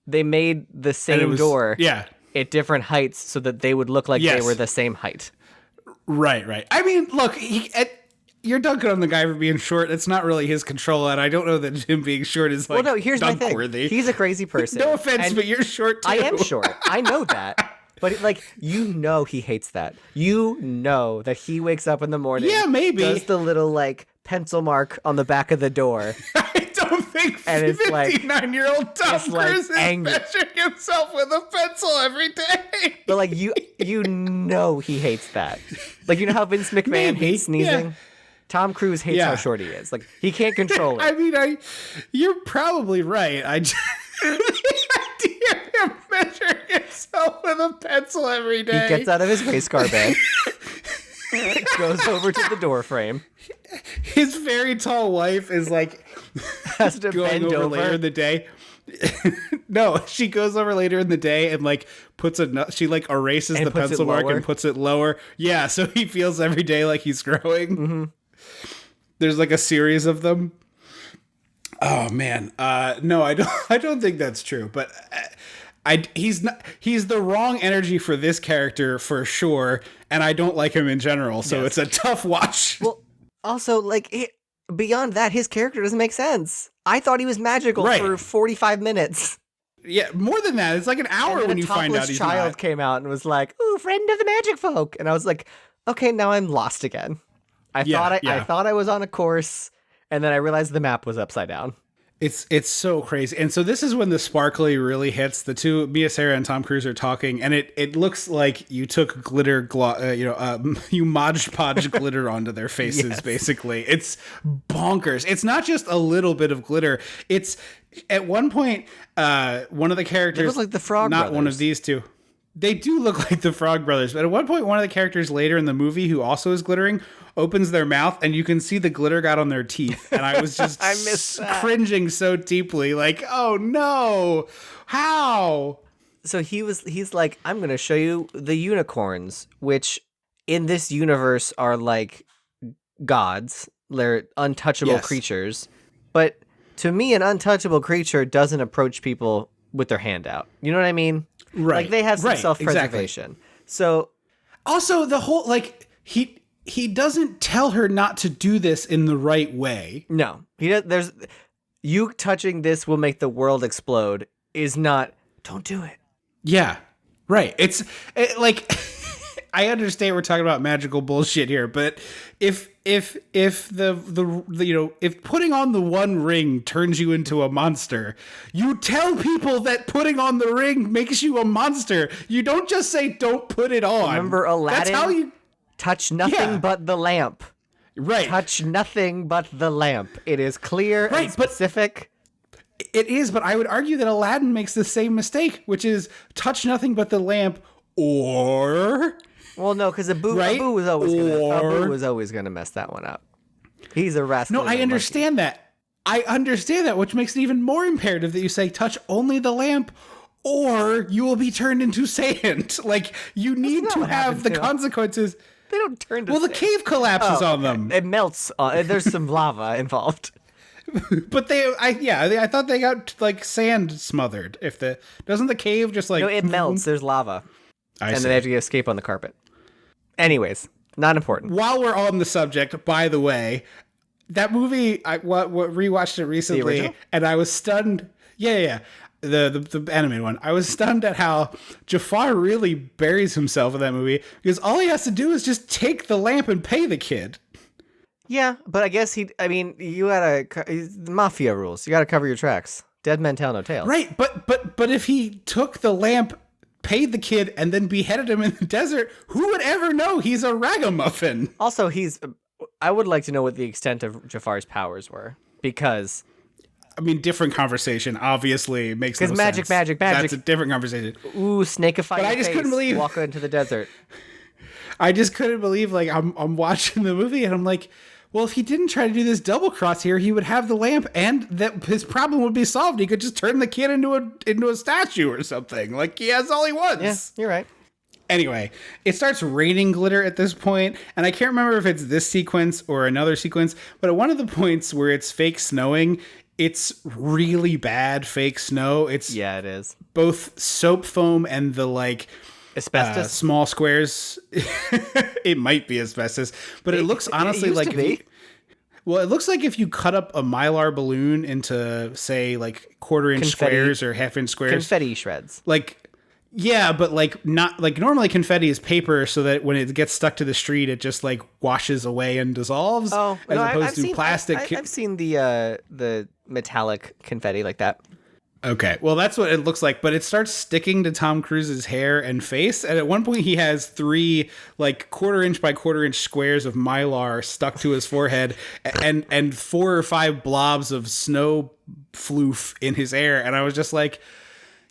They made the same door at different heights so that they would look like they were the same height. Right. I mean, look, you're dunking on the guy for being short. It's not really his control, and I don't know that him being short is like here's my thing. He's a crazy person. No offense, but you're short too. I am short. I know that. But he hates that. You know that he wakes up in the morning. Yeah, maybe. Does the little pencil mark on the back of the door. I don't think 59-year-old Tom Cruise is measuring himself with a pencil every day. But you know he hates that. Like, you know how Vince McMahon hates sneezing? Yeah. Tom Cruise hates how short he is. Like, he can't control it. I mean, you're probably right. I just, the idea of him measuring himself with a pencil every day. He gets out of his race car bed, goes over to the door frame. His very tall wife is has to going bend over over later in the day. No, she goes over later in the day and she erases the pencil mark and puts it lower. Yeah, so he feels every day like he's growing. Mm-hmm. There's a series of them. Oh man, no, I don't think that's true. But he's the wrong energy for this character for sure, and I don't like him in general. So it's a tough watch. Well, also beyond that, his character doesn't make sense. I thought he was magical for 45 minutes. Yeah, more than that. It's like an hour when you find out he's not. A child came out and was like, "Ooh, friend of the magic folk," and I was like, "Okay, now I'm lost again." I thought I was on a course, and then I realized the map was upside down. It's so crazy. And so this is when the sparkly really hits. The two, Mia Sara and Tom Cruise, are talking, and it looks like you took glitter, you Mod Podge glitter onto their faces, basically. It's bonkers. It's not just a little bit of glitter. It's, at one point, one of the characters... It looks like the Frog Brothers. One of these two. They do look like the Frog Brothers, but at one point, one of the characters later in the movie, who also is glittering, opens their mouth, and you can see the glitter got on their teeth. And I was just cringing so deeply, like, oh no, how? So he's like, I'm going to show you the unicorns, which in this universe are like gods. They're untouchable creatures. But to me, an untouchable creature doesn't approach people with their hand out. You know what I mean? Right. Like they have some self-preservation. Exactly. So also the whole like he doesn't tell her not to do this in the right way. No, he does. There's you touching this will make the world explode. Is not. Don't do it. Yeah. Right. It's like I understand we're talking about magical bullshit here, but if the you know, if putting on the one ring turns you into a monster, you tell people that putting on the ring makes you a monster. You don't just say don't put it on. Remember Aladdin? That's how you touch nothing but the lamp. Right. Touch nothing but the lamp. It is clear and specific. It is, but I would argue that Aladdin makes the same mistake, which is touch nothing but the lamp, or well, no, because Abu was always gonna mess that one up. He's a rascal. No, I understand that. I understand that, which makes it even more imperative that you say touch only the lamp, or you will be turned into sand. Like you need to have the consequences. They don't turn to sand. The cave collapses on them. It melts. There's some lava involved. But I thought they got like sand smothered. Doesn't the cave just like no, it melts. There's lava, and then they have to escape on the carpet. Anyways, not important. While we're on the subject, by the way, that movie I rewatched it recently, and I was stunned. Yeah. The animated one. I was stunned at how Jafar really buries himself in that movie because all he has to do is just take the lamp and pay the kid. Yeah, but I guess you gotta mafia rules. You gotta cover your tracks. Dead men tell no tales. Right, but if he took the lamp, paid the kid, and then beheaded him in the desert, who would ever know he's a ragamuffin? Also, I would like to know what the extent of Jafar's powers were, because I mean, different conversation. Obviously, makes no sense. Because magic. That's a different conversation. Ooh, snakeify. But I just couldn't believe walk into the desert. I just couldn't believe, like, I'm watching the movie and I'm like, well, if he didn't try to do this double cross here, he would have the lamp and that his problem would be solved. He could just turn the kid into a statue or something. Like, he has all he wants. Yeah, you're right. Anyway, it starts raining glitter at this point, and I can't remember if it's this sequence or another sequence, but at one of the points where it's fake snowing, it's really bad fake snow. It is. Both soap foam and the, like, asbestos small squares. It might be asbestos, but it looks honestly like it looks like if you cut up a Mylar balloon into, say, like 1/4-inch squares or 1/2-inch squares, confetti shreds. Like, yeah, but like not like normally confetti is paper, so that when it gets stuck to the street, it just like washes away and dissolves. Oh, as opposed to plastic. I've seen the metallic confetti like that. Okay, well, that's what it looks like, but it starts sticking to Tom Cruise's hair and face, and at one point he has 3 like 1/4-inch by 1/4-inch squares of Mylar stuck to his forehead, and 4 or 5 blobs of snow floof in his hair, and I was just like,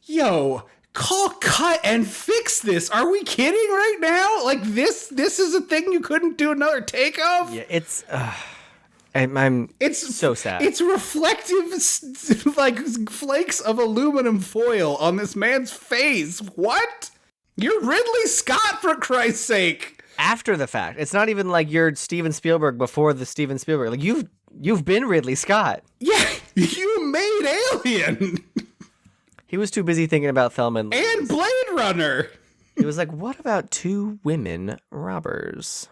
yo, call cut and fix this. Are we kidding right now? Like, this is a thing you couldn't do another take of? Yeah, it's so sad. It's reflective, like, flakes of aluminum foil on this man's face. What? You're Ridley Scott, for Christ's sake. After the fact. It's not even like you're Steven Spielberg before the Steven Spielberg. Like, you've been Ridley Scott. Yeah, you made Alien. He was too busy thinking about Thelma and Blade Runner. He was like, what about 2 women robbers?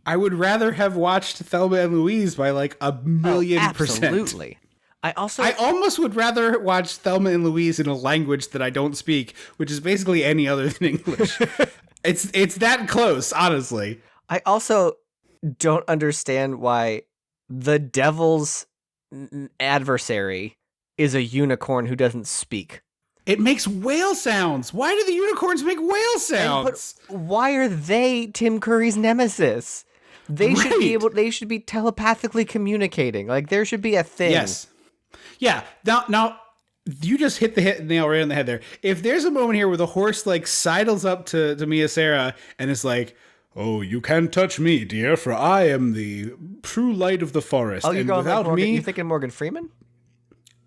I would rather have watched Thelma and Louise by like 1,000,000%. Absolutely. I almost would rather watch Thelma and Louise in a language that I don't speak, which is basically any other than English. It's that close, honestly. I also don't understand why the devil's adversary is a unicorn who doesn't speak. It makes whale sounds. Why do the unicorns make whale sounds? But why are they Tim Curry's nemesis? They should be able. They should be telepathically communicating. Like, there should be a thing. Yes. Yeah. Now, you just hit the nail right on the head there. If there's a moment here where the horse like sidles up to Mia Sara and is like, "Oh, you can't touch me, dear, for I am the true light of the forest." Oh, you're and going without like me, you thinking Morgan Freeman?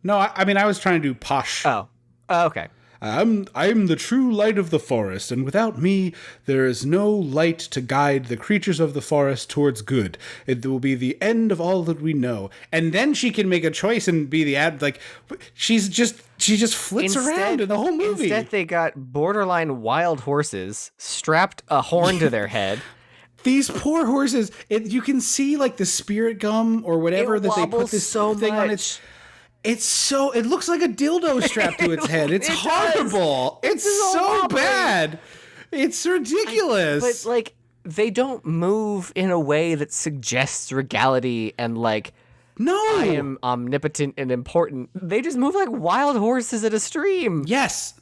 No, I mean I was trying to do posh. Oh, okay. I'm the true light of the forest, and without me, there is no light to guide the creatures of the forest towards good. It will be the end of all that we know. And then she can make a choice and be the she just flits around in the whole movie. Instead, they got borderline wild horses, strapped a horn to their head. These poor horses, you can see like the spirit gum or whatever that they put this thing on its. It looks like a dildo strapped to its head. It's horrible. It's so bad. It's ridiculous. But like, they don't move in a way that suggests regality and like, no, I am omnipotent and important. They just move like wild horses at a stream. Yes.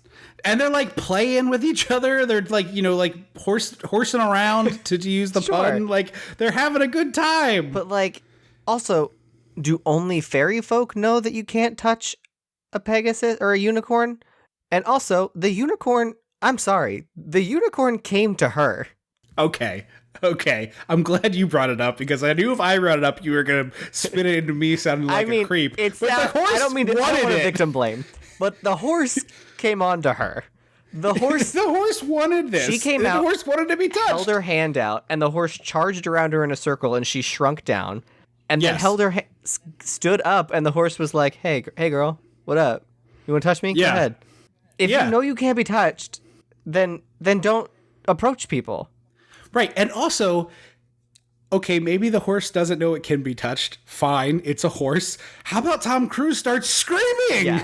And they're like playing with each other. They're like, horsing around to use the pun. Like, they're having a good time. But like, also, do only fairy folk know that you can't touch a Pegasus or a unicorn? And also, the unicorn, I'm sorry, the unicorn came to her. Okay. I'm glad you brought it up because I knew if I brought it up, you were going to spin it into me sounding like a creep. I don't mean to victim blame, but the horse came on to her. The horse wanted this. She came out. The horse wanted to be touched. Held her hand out, and the horse charged around her in a circle, and she shrunk down. And then held her, stood up, and the horse was like, "Hey, girl, what up? You want to touch me? Yeah. Go ahead. If you know you can't be touched, then don't approach people." Right, and also, okay, maybe the horse doesn't know it can be touched. Fine, it's a horse. How about Tom Cruise starts screaming? Yeah.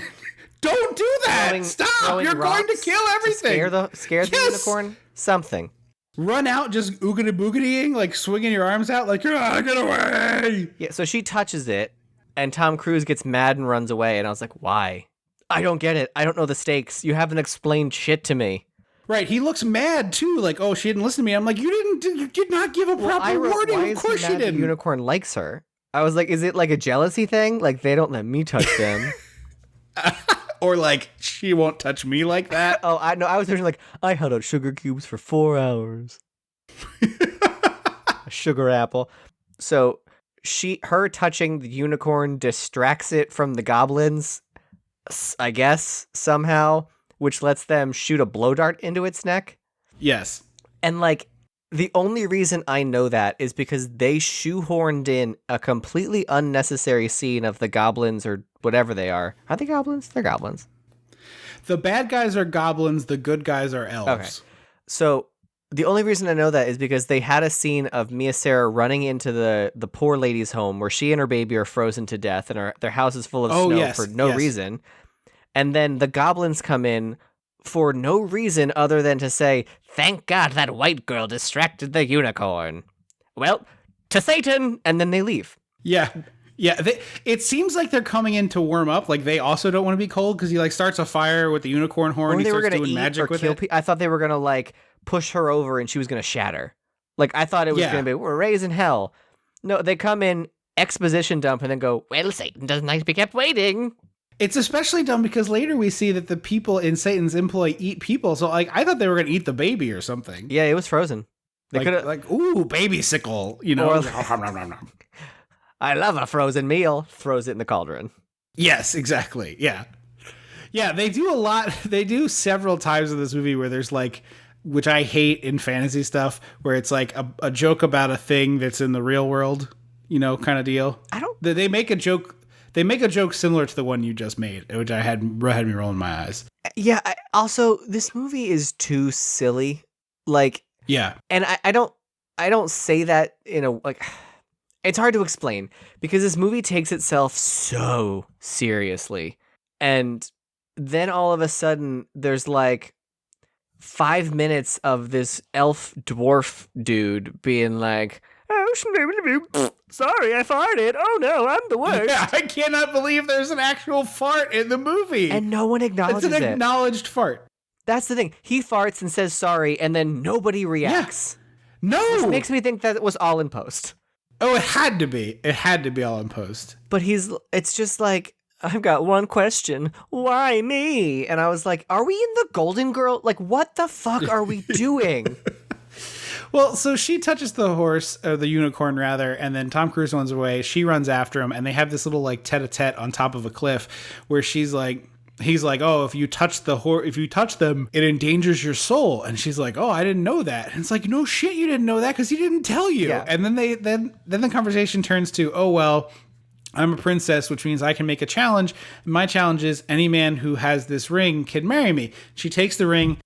Don't do that! Stop! You're going to kill everything. Scare the unicorn. Something. Run out, just oogity boogitying, like swinging your arms out, like, get away! Yeah, so she touches it, and Tom Cruise gets mad and runs away, and I was like, why? I don't get it. I don't know the stakes. You haven't explained shit to me. Right, he looks mad, too, like, oh, she didn't listen to me. I'm like, you did not give a proper warning. Of course you didn't. The unicorn likes her. I was like, is it like a jealousy thing? Like, they don't let me touch them. Or like, she won't touch me like that. Oh, I know. I was thinking like, I held out sugar cubes for 4 hours. A sugar apple. So her touching the unicorn distracts it from the goblins, I guess, somehow, which lets them shoot a blow dart into its neck. Yes. And like, the only reason I know that is because they shoehorned in a completely unnecessary scene of the goblins or whatever they are. Are they goblins? They're goblins. The bad guys are goblins. The good guys are elves. Okay. So the only reason I know that is because they had a scene of Mia Sara running into the poor lady's home where she and her baby are frozen to death and their house is full of snow for no reason. And then the goblins come in for no reason other than to say, thank God that white girl distracted the unicorn. Well, to Satan! And then they leave. Yeah. Yeah, it seems like they're coming in to warm up. Like, they also don't want to be cold because he, like, starts a fire with the unicorn horn. He starts doing magic with it. I thought they were going to, like, push her over and she was going to shatter. Like, I thought it was going to be, we're raising hell. No, they come in, exposition dump, and then go, well, Satan doesn't like to be kept waiting. It's especially dumb because later we see that the people in Satan's employ eat people. So, like, I thought they were going to eat the baby or something. Yeah, it was frozen. They could have, like, ooh, baby sickle, you know? I love a frozen meal. Throws it in the cauldron. Yes, exactly. Yeah. Yeah, they do a lot. They do several times in this movie where there's like, which I hate in fantasy stuff, where it's like a joke about a thing that's in the real world, you know, kind of deal. They make a joke. They make a joke similar to the one you just made, which had me rolling my eyes. Yeah. Also, this movie is too silly. Like, yeah. And I don't say that in a, like, it's hard to explain because this movie takes itself so seriously. And then all of a sudden there's like 5 minutes of this elf dwarf dude being like, oh, sorry, I farted. Oh no, I'm the worst. Yeah, I cannot believe there's an actual fart in the movie. And no one acknowledges it. It's an acknowledged fart. That's the thing. He farts and says sorry, and then nobody reacts. Yeah. No! Which makes me think that it was all in post. Oh, it had to be. It had to be all in post. But it's just like, I've got one question. Why me? And I was like, are we in the Golden Girl? Like, what the fuck are we doing? Well, so she touches the horse, or the unicorn rather, and then Tom Cruise runs away. She runs after him, and they have this little like tete-a-tete on top of a cliff where she's like, he's like, oh, if you touch them, it endangers your soul. And she's like, oh, I didn't know that. And it's like, no shit, you didn't know that because he didn't tell you. Yeah. And then then the conversation turns to, oh, well, I'm a princess, which means I can make a challenge. My challenge is any man who has this ring can marry me. She takes the ring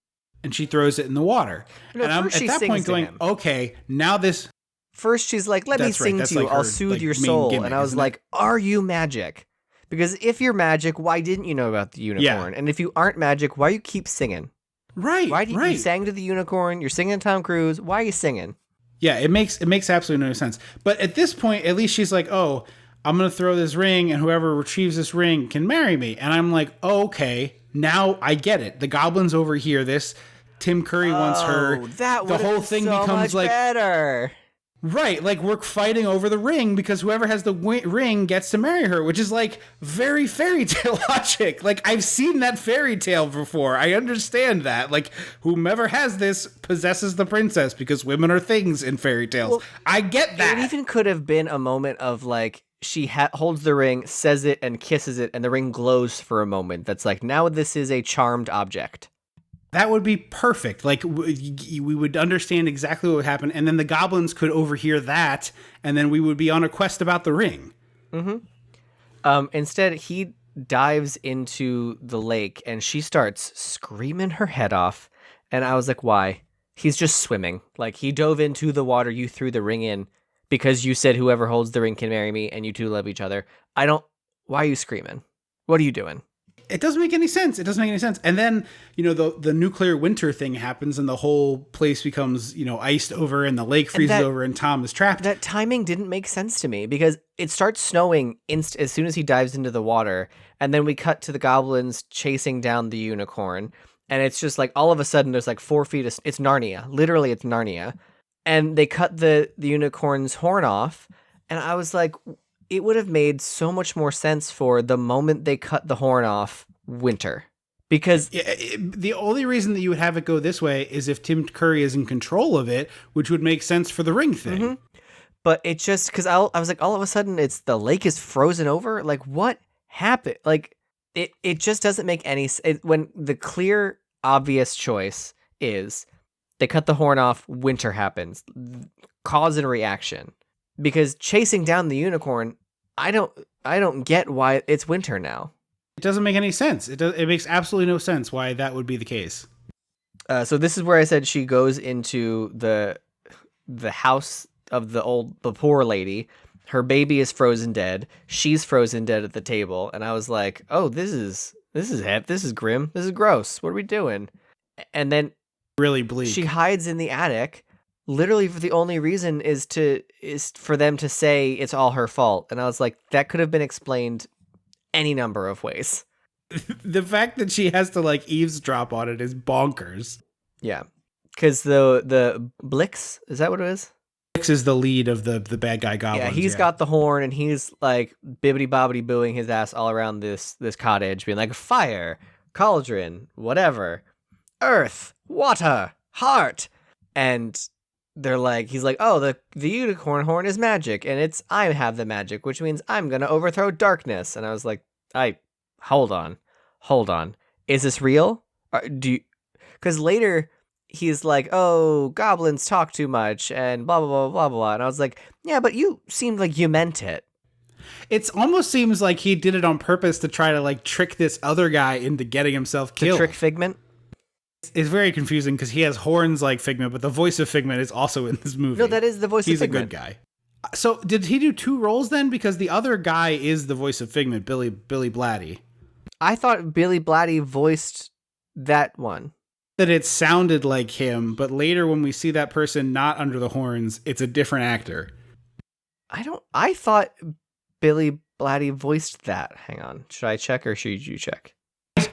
and she throws it in the water. No, and I'm at that point going, okay, now this. First, she's like, let me sing to you. I'll soothe your soul. Gimmick, and I was like, are you magic? Because if you're magic, why didn't you know about the unicorn? Yeah. And if you aren't magic, why you keep singing? Right. Why do you sang to the unicorn? You're singing Tom Cruise. Why are you singing? Yeah, it makes absolutely no sense. But at this point, at least she's like, oh, I'm going to throw this ring and whoever retrieves this ring can marry me. And I'm like, oh, okay, now I get it. The goblins overhear this. Tim Curry wants her. That would the whole thing so becomes much like better. Right, like we're fighting over the ring because whoever has the ring gets to marry her, which is like very fairy tale logic. Like I've seen that fairy tale before. I understand that. Like whomever has this possesses the princess because women are things in fairy tales. Well, I get that. It even could have been a moment of like she holds the ring, says it, and kisses it, and the ring glows for a moment. That's like, now this is a charmed object. That would be perfect. Like we would understand exactly what would happen, and then the goblins could overhear that, and then we would be on a quest about the ring. Mm-hmm. Instead, he dives into the lake, and she starts screaming her head off. And I was like, why? He's just swimming. Like, he dove into the water you threw the ring in because you said whoever holds the ring can marry me, and you two love each other. Why are you screaming? What are you doing? It doesn't make any sense. And then, the nuclear winter thing happens and the whole place becomes, iced over and the lake freezes over and Tom is trapped. That timing didn't make sense to me because it starts snowing as soon as he dives into the water. And then we cut to the goblins chasing down the unicorn. And it's just like all of a sudden there's like 4 feet of, it's Narnia. Literally, it's Narnia. And they cut the unicorn's horn off. And I was like, it would have made so much more sense for the moment they cut the horn off, winter. Because the only reason that you would have it go this way is if Tim Curry is in control of it, which would make sense for the ring thing. Mm-hmm. But it just, because I was like, all of a sudden it's the lake is frozen over. Like, what happened? Like, it just doesn't make any sense. When the clear, obvious choice is they cut the horn off, winter happens, cause and reaction. Because chasing down the unicorn, I don't get why it's winter now. It doesn't make any sense. It makes absolutely no sense why that would be the case. So this is where I said she goes into the house of the poor lady. Her baby is frozen dead. She's frozen dead at the table, and I was like, "Oh, this is grim. This is gross. What are we doing?" And then really bleak. She hides in the attic. Literally, for the only reason is for them to say it's all her fault. And I was like, that could have been explained any number of ways. The fact that she has to like eavesdrop on it is bonkers. Yeah, because the Blix, is that what it is? Blix is the lead of the bad guy goblins. Yeah, he's got the horn and he's like bibbity bobbity booing his ass all around this cottage, being like fire, cauldron, whatever, earth, water, heart, and they're like, he's like, oh, the unicorn horn is magic, and I have the magic, which means I'm gonna overthrow darkness. And I was like, hold on, is this real? Because later he's like, oh, goblins talk too much, and blah blah blah blah blah. And I was like, yeah, but you seemed like you meant it. It almost seems like he did it on purpose to try to like trick this other guy into getting himself killed. To trick Figment. It's very confusing because he has horns like Figment, but the voice of Figment is also in this movie. No, that is the voice of Figment. He's a good guy. So did he do 2 roles then? Because the other guy is the voice of Figment, Billy Blatty. I thought Billy Blatty voiced that one. That it sounded like him, but later when we see that person not under the horns, it's a different actor. I thought Billy Blatty voiced that. Hang on. Should I check or should you check?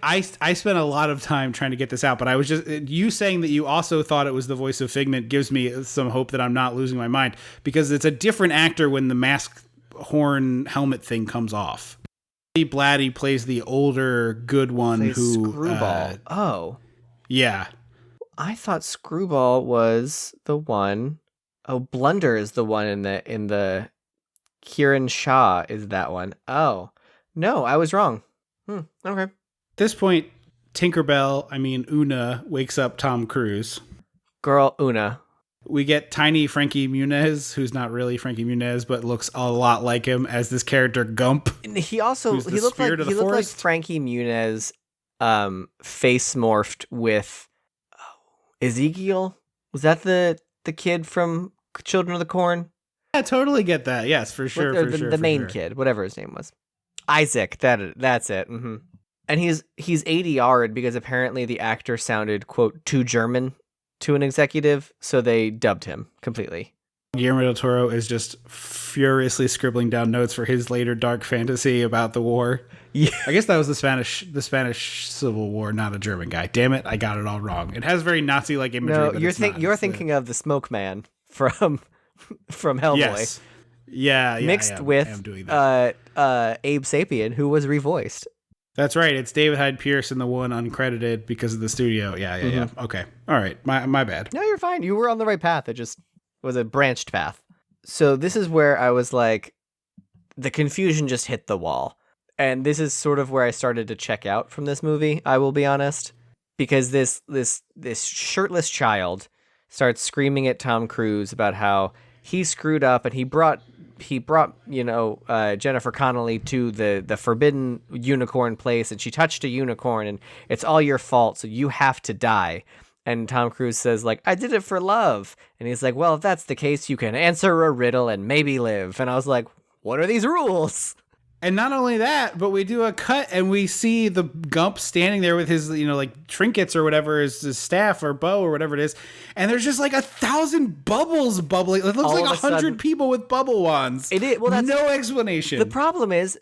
I spent a lot of time trying to get this out, but I was just, you saying that you also thought it was the voice of Figment gives me some hope that I'm not losing my mind, because it's a different actor when the mask horn helmet thing comes off. Blatty plays the older good one who Screwball. Oh. Yeah. I thought Screwball was the one. Oh, Blunder is the one in the Kieran Shah is that one. Oh. No, I was wrong. Okay. this point, Una wakes up Tom Cruise. Girl, Una. We get tiny Frankie Muniz, who's not really Frankie Muniz, but looks a lot like him as this character Gump. And he looked like Frankie Muniz, face morphed with Ezekiel. Was that the kid from Children of the Corn? I totally get that. Yes, for sure. The main kid, whatever his name was, Isaac. That's it. Mm-hmm. And he's ADR'd because apparently the actor sounded, quote, too German to an executive, so they dubbed him completely. Guillermo del Toro is just furiously scribbling down notes for his later dark fantasy about the war. Yeah, I guess that was the Spanish Civil War, not a German guy. Damn it, I got it all wrong. It has very Nazi-like imagery. No, but you're thinking of the Smoke Man from Hellboy. Yes. Yeah, mixed with Abe Sapien, who was revoiced. That's right. It's David Hyde Pierce and the one uncredited because of the studio. Yeah. Okay. All right. My bad. No, you're fine. You were on the right path. It just was a branched path. So this is where I was like, the confusion just hit the wall. And this is sort of where I started to check out from this movie, I will be honest. Because this shirtless child starts screaming at Tom Cruise about how he screwed up and he brought Jennifer Connelly to the forbidden unicorn place, and she touched a unicorn, and it's all your fault, so you have to die. And Tom Cruise says, like, I did it for love. And he's like, well, if that's the case, you can answer a riddle and maybe live. And I was like, what are these rules? And not only that, but we do a cut and we see the Gump standing there with his, like trinkets or whatever, his staff or bow or whatever it is. And there's just like 1,000 bubbles bubbling. It looks like 100 people with bubble wands. It is. Well, that's no explanation. The problem is,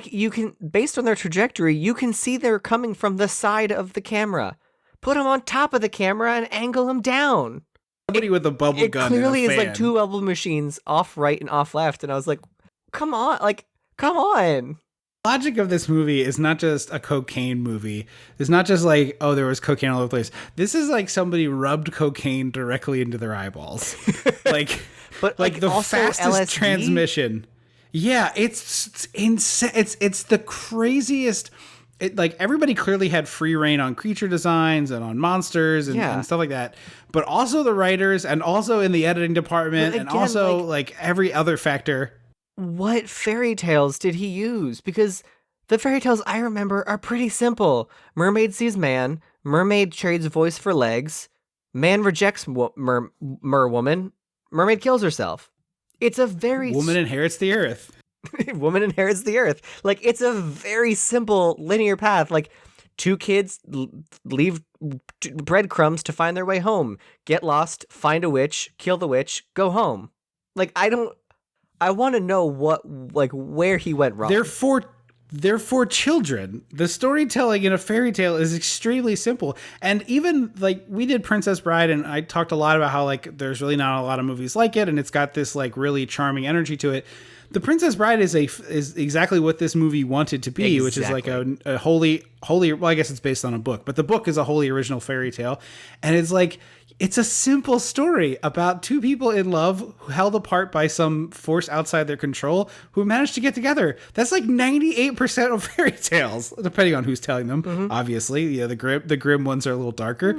you can, based on their trajectory, you can see they're coming from the side of the camera. Put them on top of the camera and angle them down. Somebody with a bubble gun. It clearly and a is fan. like two bubble machines off right and off left. And I was like, come on. Logic of this movie is not just a cocaine movie. It's not just like, oh, there was cocaine all over the place. This is like somebody rubbed cocaine directly into their eyeballs. But the fastest LSD? transmission. Yeah, it's insane. It's the craziest. Everybody clearly had free reign on creature designs and on monsters and stuff like that. But also the writers and also in the editing department and also like every other factor. What fairy tales did he use? Because the fairy tales I remember are pretty simple. Mermaid sees man, mermaid trades voice for legs, man rejects woman, mermaid kills herself. It's a very... Woman inherits the earth. Woman inherits the earth. Like, it's a very simple linear path. Like, two kids leave breadcrumbs to find their way home, get lost, find a witch, kill the witch, go home. Like, I want to know where he went wrong. They're for children. The storytelling in a fairy tale is extremely simple. And even like we did Princess Bride, and I talked a lot about how like there's really not a lot of movies like it, and it's got this like really charming energy to it. The Princess Bride is exactly what this movie wanted to be, which is like a holy. Well, I guess it's based on a book, but the book is a wholly original fairy tale, and it's like it's a simple story about two people in love who held apart by some force outside their control who managed to get together. That's like 98% of fairy tales, depending on who's telling them. Mm-hmm. Obviously, the grim ones are a little darker,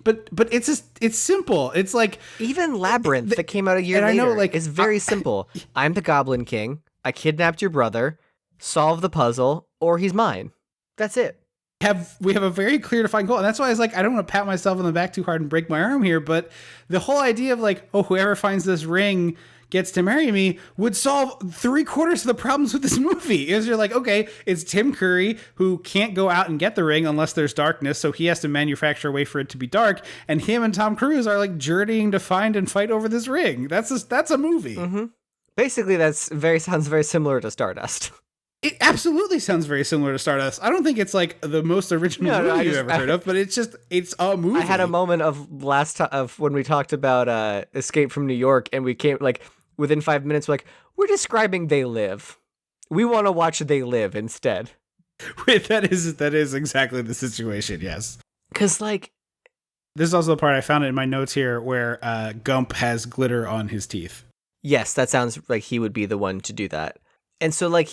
but it's simple. It's like even Labyrinth that came out a year later. I know, like, is very simple. I'm the Goblin King. I kidnapped your brother. Solve the puzzle, or he's mine. That's it. We have a very clear defined goal, and that's why I was like, I don't want to pat myself on the back too hard and break my arm here, but the whole idea of like, oh, whoever finds this ring gets to marry me would solve 3/4 of the problems with this movie. Is you're like, okay, it's Tim Curry who can't go out and get the ring unless there's darkness, so he has to manufacture a way for it to be dark, and him and Tom Cruise are like journeying to find and fight over this ring. That's a movie. Mm-hmm. Basically, sounds very similar to Stardust. It absolutely sounds very similar to Stardust. I don't think it's like the most original movie you've ever heard of, but it's a movie. I had a moment of when we talked about Escape from New York, and we came like within 5 minutes, we're describing They Live. We want to watch They Live instead. That is exactly the situation. Yes, because like this is also the part I found it in my notes here where Gump has glitter on his teeth. Yes, that sounds like he would be the one to do that. And so, like,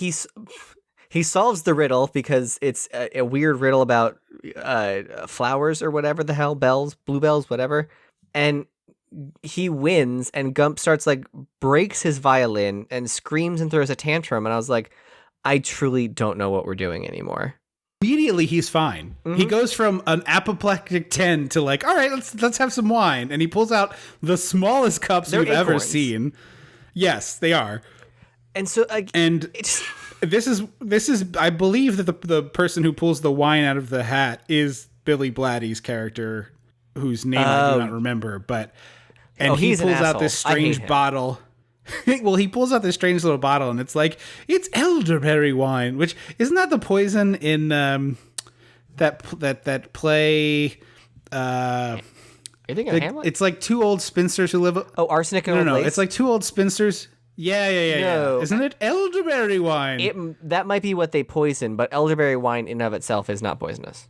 He solves the riddle because it's a weird riddle about flowers or whatever the hell, bells, bluebells, whatever. And he wins, and Gump starts like breaks his violin and screams and throws a tantrum. And I was like, I truly don't know what we're doing anymore. Immediately, he's fine. He goes from an apoplectic 10 to like, all right, let's have some wine. And he pulls out the smallest cups you've ever seen. Yes, they are. And so, this is I believe that the person who pulls the wine out of the hat is Billy Blatty's character, whose name I do not remember, but he pulls out this strange bottle. Well, he pulls out this strange little bottle, and it's like, it's elderberry wine, which isn't that the poison in that play. You think of Hamlet? It's like two old spinsters who live. Oh, arsenic and old lace? It's like two old spinsters. Yeah. No. Isn't it elderberry wine? That might be what they poison, but elderberry wine in and of itself is not poisonous.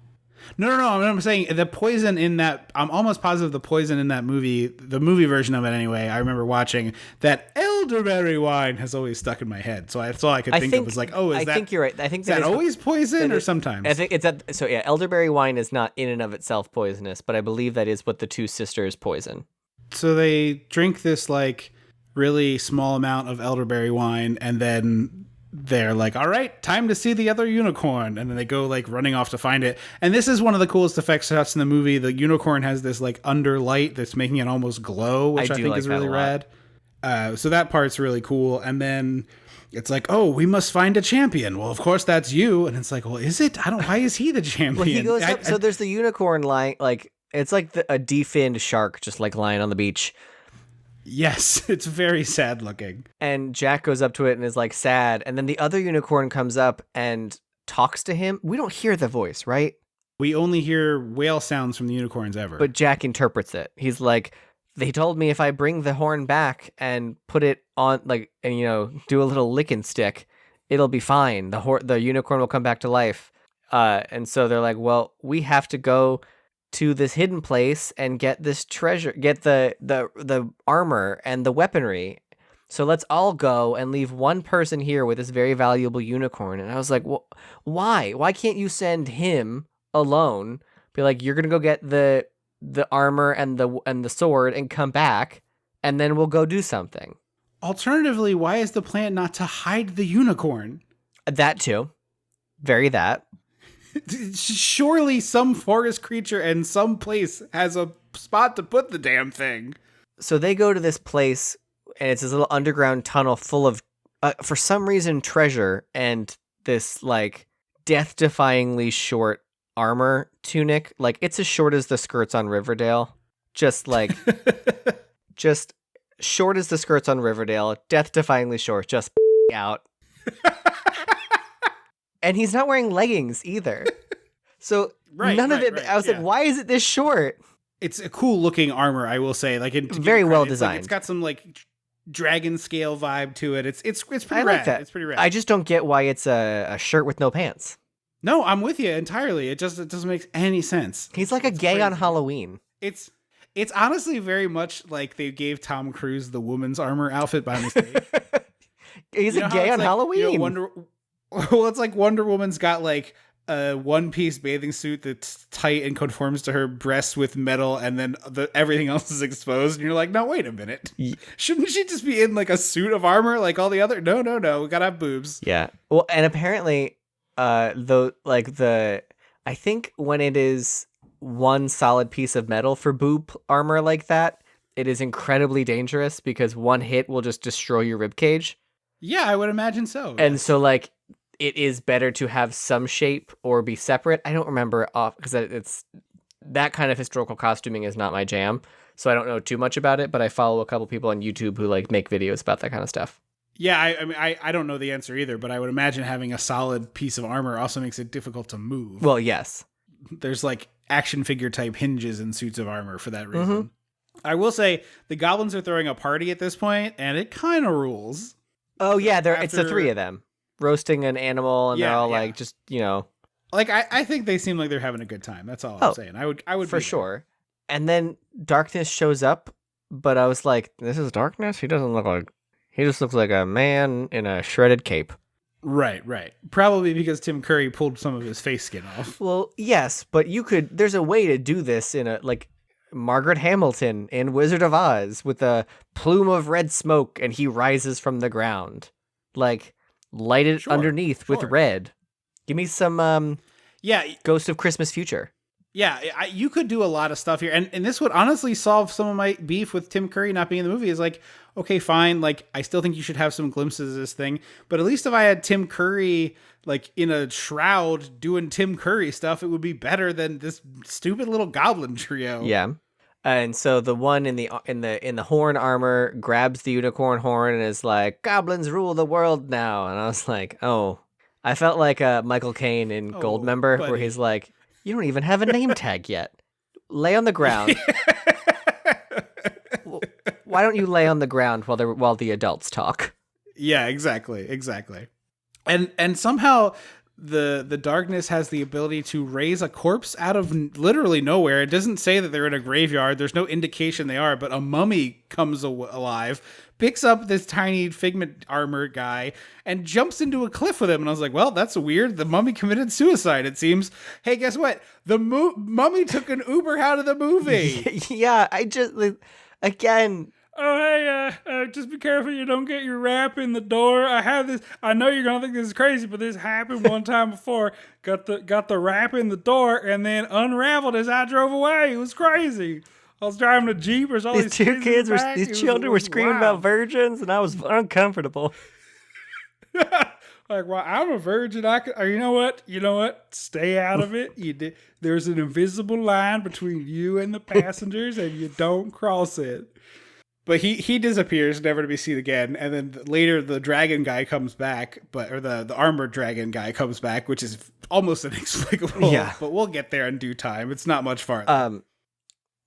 No. I'm saying the poison in that. I'm almost positive the poison in that movie, the movie version of it anyway. I remember watching that elderberry wine has always stuck in my head. So that's all I could think of was like, oh, I think you're right. I think is that always poison or sometimes? I think it's that. So yeah, elderberry wine is not in and of itself poisonous, but I believe that is what the two sisters poison. So they drink this like really small amount of elderberry wine, and then they're like, all right, time to see the other unicorn. And then they go like running off to find it. And this is one of the coolest effect shots in the movie. The unicorn has this like under light that's making it almost glow, which I think is really rad. So that part's really cool. And then it's like, oh, we must find a champion. Well, of course that's you. And it's like, well, is it? Why is he the champion? Well, he goes up. So there's the unicorn lying, like, it's like a definned shark just like lying on the beach. Yes, it's very sad looking. And Jack goes up to it and is like sad. And then the other unicorn comes up and talks to him. We don't hear the voice, right? We only hear whale sounds from the unicorns ever. But Jack interprets it. He's like, they told me if I bring the horn back and put it on, like, and, do a little lick and stick, it'll be fine. The unicorn will come back to life. And so they're like, well, we have to go to this hidden place and get this treasure, get the armor and the weaponry. So let's all go and leave one person here with this very valuable unicorn. And I was like, well, why? Why can't you send him alone? Be like, you're gonna go get the armor and the sword and come back, and then we'll go do something. Alternatively, why is the plan not to hide the unicorn? That too. Very that. Surely some forest creature in some place has a spot to put the damn thing. So they go to this place, and it's this little underground tunnel full of, for some reason, treasure and this, like, death-defyingly short armor tunic. Like, it's as short as the skirts on Riverdale. Just short as the skirts on Riverdale. Death-defyingly short. Just out. And he's not wearing leggings either. So none of it. I was like, why is it this short? It's a cool looking armor, I will say. Like, very well designed. It's got some like dragon scale vibe to it. It's pretty rad. Like that. It's pretty rad. I just don't get why it's a shirt with no pants. No, I'm with you entirely. It doesn't make any sense. He's like a gay crazy. On Halloween. It's honestly very much like they gave Tom Cruise the woman's armor outfit by mistake. He's a gay on Halloween. Well, it's like Wonder Woman's got like a one-piece bathing suit that's tight and conforms to her breasts with metal, and then everything else is exposed. And you're like, no, wait a minute. Shouldn't she just be in like a suit of armor like all the other? No. We gotta have boobs. Yeah. Well, and apparently, I think when it is one solid piece of metal for boob armor like that, it is incredibly dangerous because one hit will just destroy your ribcage. Yeah, I would imagine so. And so, like, it is better to have some shape or be separate. I don't remember off because it's that kind of historical costuming is not my jam, so I don't know too much about it. But I follow a couple people on YouTube who like make videos about that kind of stuff. Yeah, I mean, I don't know the answer either, but I would imagine having a solid piece of armor also makes it difficult to move. Well, yes, there's like action figure type hinges in suits of armor for that reason. Mm-hmm. I will say the goblins are throwing a party at this point, and it kind of rules. Oh yeah, it's the three of them roasting an animal, and they're all like, just like I think they seem like they're having a good time. That's all I'm saying. I would for sure. And then darkness shows up, but I was like, this is darkness. He just looks like a man in a shredded cape. Right. Probably because Tim Curry pulled some of his face skin off. Well, yes, but there's a way to do this in Margaret Hamilton in Wizard of Oz with a plume of red smoke and he rises from the ground. Like, light it underneath with red. Give me some Ghost of Christmas Future. Yeah, you could do a lot of stuff here. And this would honestly solve some of my beef with Tim Curry not being in the movie. Is like, okay, fine. Like, I still think you should have some glimpses of this thing. But at least if I had Tim Curry, like, in a shroud doing Tim Curry stuff, it would be better than this stupid little goblin trio. Yeah. And so the one in the horn armor grabs the unicorn horn and is like, "Goblins rule the world now." And I was like, oh. I felt like Michael Caine in Goldmember, where he's like, "You don't even have a name tag yet. Lay on the ground." Why don't you lay on the ground while the adults talk? Yeah, exactly. And somehow the darkness has the ability to raise a corpse out of literally nowhere. It doesn't say that they're in a graveyard. There's no indication they are, but a mummy comes alive, picks up this tiny Figment armor guy, and jumps into a cliff with him. And I was like, well, that's weird. The mummy committed suicide, it seems. Hey, guess what? The mummy took an Uber out of the movie. Yeah, again... Oh, hey, just be careful you don't get your rap in the door. I have this. I know you're gonna think this is crazy, but this happened one time before. Got the rap in the door and then unraveled as I drove away. It was crazy. I was driving a Jeep. These children were screaming about virgins, and I was uncomfortable. Like, well, I'm a virgin. You know what? Stay out of it. There's an invisible line between you and the passengers, and you don't cross it. But he disappears, never to be seen again. And then later the dragon guy comes back, or the armored dragon guy comes back, which is almost inexplicable. Yeah. But we'll get there in due time. It's not much farther.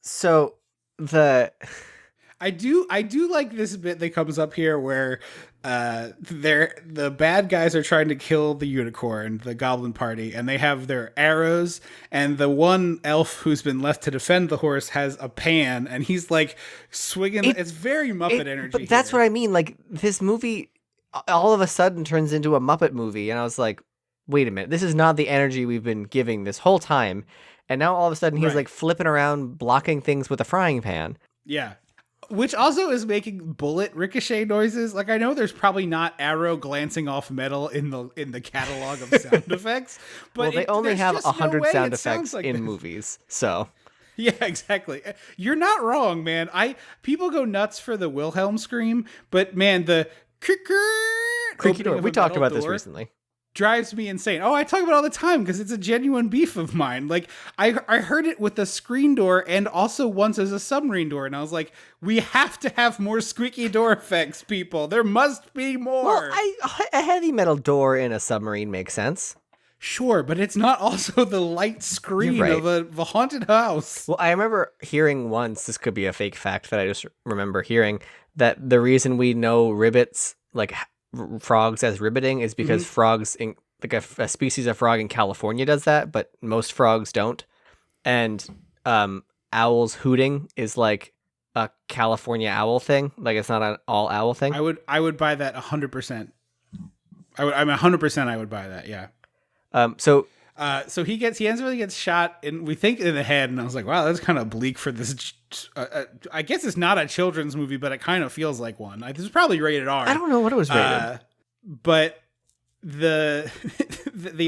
So I do like this bit that comes up here where the bad guys are trying to kill the unicorn, the goblin party, and they have their arrows, and the one elf who's been left to defend the horse has a pan, and he's like swinging. It's very Muppet energy. But that's what I mean. Like, this movie all of a sudden turns into a Muppet movie, and I was like, wait a minute, this is not the energy we've been giving this whole time. And now all of a sudden he's like flipping around, blocking things with a frying pan. Yeah. Which also is making bullet ricochet noises. Like, I know there's probably not arrow glancing off metal in the catalog of sound effects, but they only have 100 sound effects in movies. So yeah, exactly. You're not wrong, man. People go nuts for the Wilhelm scream, but man, the creaky door. We talked about this recently. Drives me insane. Oh, I talk about it all the time because it's a genuine beef of mine. Like, I heard it with the screen door and also once as a submarine door, and I was like, we have to have more squeaky door effects, people. There must be more. Well, a heavy metal door in a submarine makes sense. Sure, but it's not also the light screen of a haunted house. Well, I remember hearing once, this could be a fake fact that I just remember hearing, that the reason we know ribbits, like frogs as ribbiting, is because frogs like a species of frog in California does that, but most frogs don't. And owls hooting is like a California owl thing. Like, it's not an all owl thing. I would buy that 100%. I'm 100% I would buy that. Yeah. So he ends up gets shot, and we think in the head, and I was like, wow, that's kind of bleak for this. I guess it's not a children's movie, but it kind of feels like one. This is probably rated R. I don't know what it was rated. But the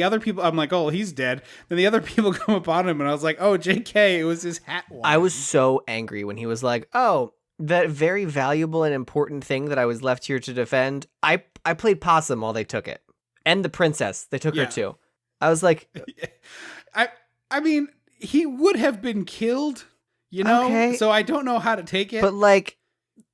other people, I'm like, oh, he's dead. Then the other people come upon him, and I was like, oh, JK, it was his hat wand. I was so angry when he was like, oh, that very valuable and important thing that I was left here to defend. I played possum while they took it. And the princess, they took her too. I was like, I mean, he would have been killed, you know? Okay. So I don't know how to take it. But like,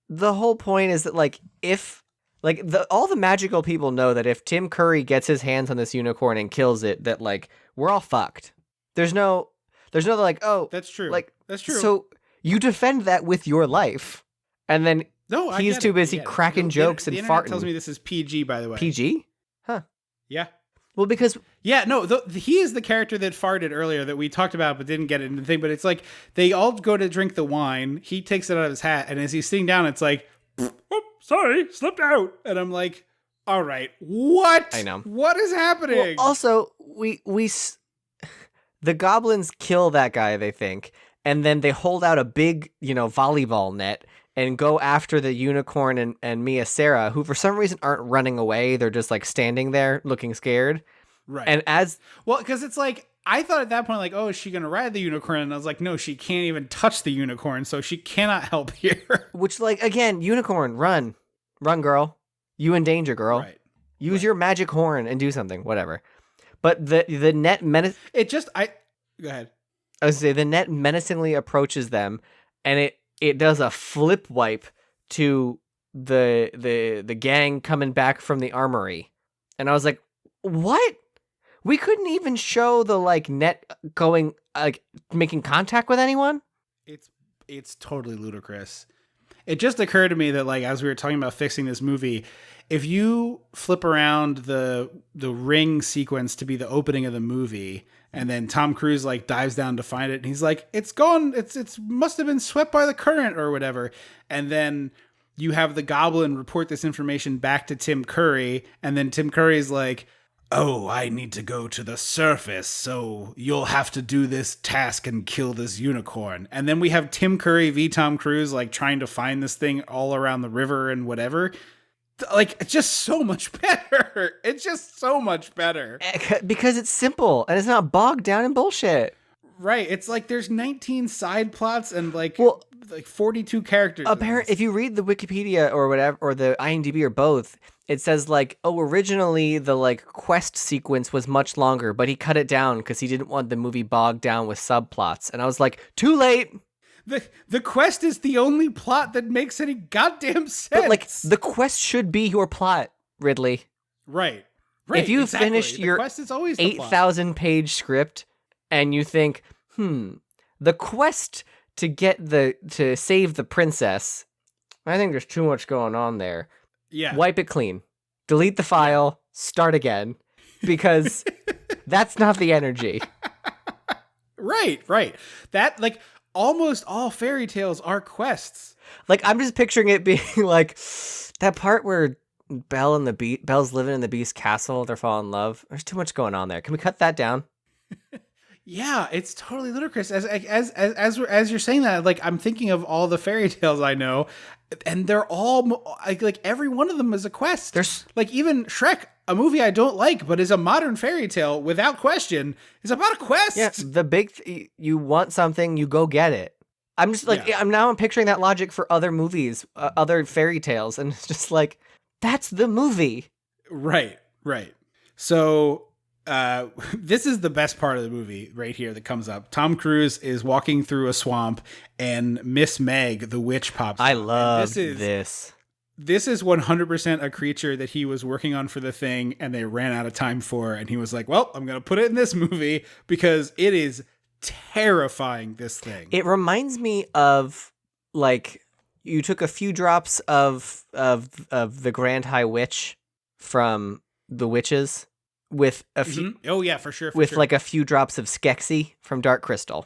the whole point is that like, if like all the magical people know that if Tim Curry gets his hands on this unicorn and kills it, that like, we're all fucked. There's no like, oh, that's true. Like, that's true. So you defend that with your life. And then he's too busy cracking jokes and farting. Tells me this is PG, by the way. PG? Huh. Yeah. Well, because... Yeah, no, he is the character that farted earlier that we talked about but didn't get into the thing. But it's like, they all go to drink the wine. He takes it out of his hat. And as he's sitting down, it's like, oh, sorry, slipped out. And I'm like, All right. What? I know. What is happening? Well, also, the goblins kill that guy, they think, and then they hold out a big, volleyball net and go after the unicorn and Mia Sarah, who for some reason aren't running away. They're just like standing there looking scared. Right. And because it's like, I thought at that point, like, oh, is she going to ride the unicorn? And I was like, no, she can't even touch the unicorn, so she cannot help here. Which, like, again, unicorn, run, girl. You in danger, girl. Right. Use your magic horn and do something, whatever. But the net go ahead. I was gonna say the net menacingly approaches them, and it does a flip wipe to the gang coming back from the armory, and I was like, what? We couldn't even show the like net going making contact with anyone. It's totally ludicrous. It just occurred to me that, like, as we were talking about fixing this movie, if you flip around the ring sequence to be the opening of the movie, and then Tom Cruise like dives down to find it, and he's like, "It's gone. It's must have been swept by the current or whatever," and then you have the Goblin report this information back to Tim Curry, and then Tim Curry's like, "Oh, I need to go to the surface, so you'll have to do this task and kill this unicorn." And then we have Tim Curry v. Tom Cruise, like, trying to find this thing all around the river and whatever. Like, it's just so much better. It's just so much better. Because it's simple, and it's not bogged down in bullshit. Right. It's like there's 19 side plots and, like 42 characters. If you read the Wikipedia or whatever, or the IMDb or both, it says like, oh, originally the like quest sequence was much longer, but he cut it down because he didn't want the movie bogged down with subplots. And I was like, too late. The quest is the only plot that makes any goddamn sense. But like, the quest should be your plot, Ridley. Right. If you finish your 8,000 page script and you think, the quest to save the princess, I think there's too much going on there. Yeah. Wipe it clean. Delete the file. Start again. Because that's not the energy. Right. That, like, almost all fairy tales are quests. Like, I'm just picturing it being like that part where Belle's living in the Beast's castle. They're falling in love. There's too much going on there. Can we cut that down? Yeah, it's totally ludicrous. As you're saying that, like, I'm thinking of all the fairy tales I know, and they're all like every one of them is a quest. There's like even Shrek, a movie I don't like, but is a modern fairy tale without question, is about a quest. Yeah, the big you want something, you go get it. I'm just like I'm picturing that logic for other movies, other fairy tales, and it's just like that's the movie. Right. So. This is the best part of the movie right here that comes up. Tom Cruise is walking through a swamp and Miss Meg, the witch, pops up. I love this. This is 100% a creature that he was working on for the thing and they ran out of time for. And he was like, well, I'm going to put it in this movie because it is terrifying, this thing. It reminds me of, like, you took a few drops of the Grand High Witch from The Witches. With a few, oh yeah, for sure. Like a few drops of Skeksis from Dark Crystal.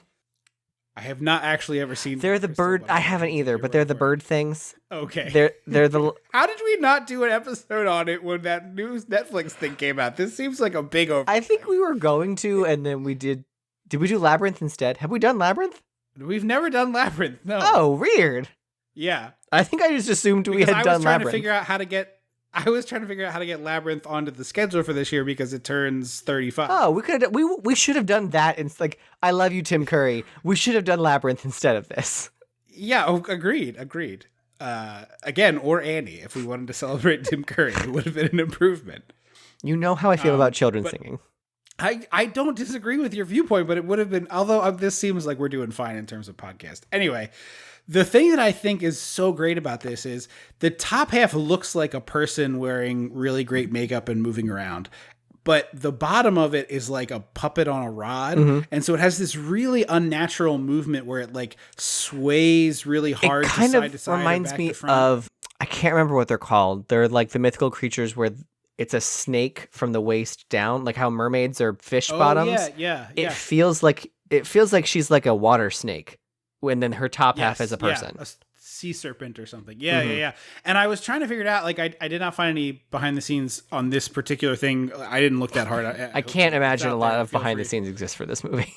I have not actually ever seen. They're the bird. I haven't either, but they're the bird things. Okay. They're the. How did we not do an episode on it when that new Netflix thing came out? This seems like a big over. I think we were going to, and then we did. Did we do Labyrinth instead? Have we done Labyrinth? We've never done Labyrinth. No. Oh, weird. Yeah. I think I just assumed we had done Labyrinth. I was trying to figure out how to get Labyrinth onto the schedule for this year because it turns 35. Oh, we should have done that. It's like, I love you, Tim Curry. We should have done Labyrinth instead of this. Yeah, agreed. Again, or Annie, if we wanted to celebrate Tim Curry, it would have been an improvement. You know how I feel about children singing. I don't disagree with your viewpoint, but it would have been, although this seems like we're doing fine in terms of podcast. Anyway, the thing that I think is so great about this is the top half looks like a person wearing really great makeup and moving around, but the bottom of it is like a puppet on a rod. Mm-hmm. And so it has this really unnatural movement where it like sways really hard. It kind of reminds me of, I can't remember what they're called. They're like the mythical creatures where it's a snake from the waist down, like how mermaids are fish bottoms. Yeah. It feels like she's like a water snake. And then her top half is a person. Yeah. sea serpent or something. Yeah. And I was trying to figure it out. Like, I did not find any behind the scenes on this particular thing. I didn't look that hard. I can't imagine a lot of behind the scenes exists for this movie.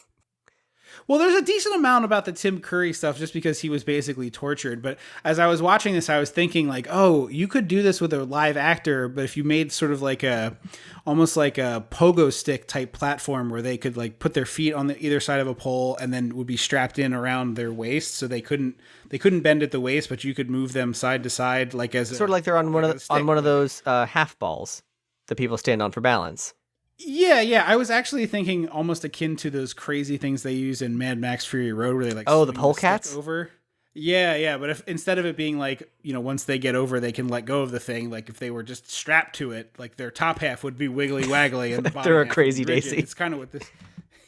Well, there's a decent amount about the Tim Curry stuff just because he was basically tortured. But as I was watching this, I was thinking like, oh, you could do this with a live actor, but if you made sort of like almost like a pogo stick type platform where they could like put their feet on either side of a pole and then would be strapped in around their waist, so they couldn't bend at the waist, but you could move them side to side like as sort of like they're on one of those half balls that people stand on for balance. Yeah. I was actually thinking almost akin to those crazy things they use in Mad Max Fury Road where they like the polecats over. Yeah. But if instead of it being like, once they get over, they can let go of the thing. Like if they were just strapped to it, like their top half would be wiggly waggly and the bottom they're a half crazy would be rigid. daisy. It's kind of what this.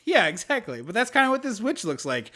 Yeah, exactly. But that's kind of what this witch looks like.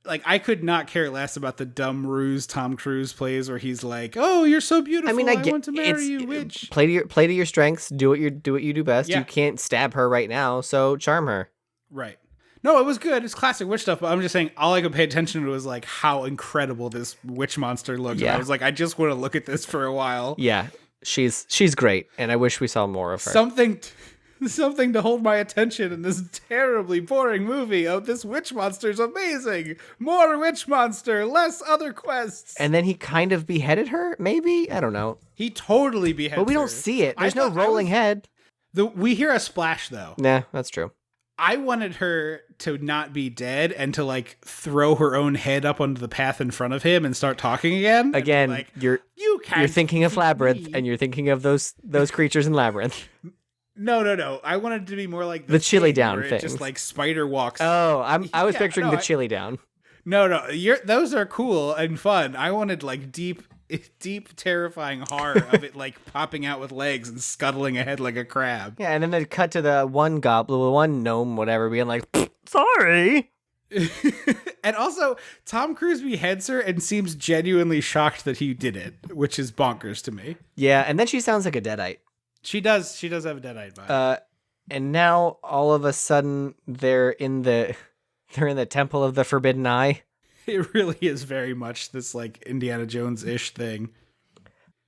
I could not care less about the dumb ruse Tom Cruise plays where he's like, "Oh, you're so beautiful. I want to marry you, witch." Play to your strengths. Do what you do best. Yeah. You can't stab her right now, so charm her. Right. No, it was good. It's classic witch stuff, but I'm just saying all I could pay attention to was like how incredible this witch monster looked. Yeah. And I was like, I just want to look at this for a while. Yeah. She's great, and I wish we saw more of her. Something to hold my attention in this terribly boring movie. Oh, this witch monster's amazing. More witch monster, less other quests. And then he kind of beheaded her, maybe? I don't know. He totally beheaded her. But we don't see it. There's no rolling head. We hear a splash, though. Nah, that's true. I wanted her to not be dead and to, like, throw her own head up onto the path in front of him and start talking again. Again, like, you're thinking of Labyrinth, and you're thinking of those creatures in Labyrinth. No. I wanted it to be more like the chili down thing. Just like spider walks. Oh, I was picturing the chili down. No. Those are cool and fun. I wanted like deep, terrifying horror of it like popping out with legs and scuttling ahead like a crab. Yeah, and then they'd cut to the one goblin, one gnome, whatever, being like, sorry. And also, Tom Cruise beheads her and seems genuinely shocked that he did it, which is bonkers to me. Yeah, and then she sounds like a deadite. She does have a deadite vibe. And now all of a sudden they're in the Temple of the Forbidden Eye. It really is very much this like Indiana Jones-ish thing.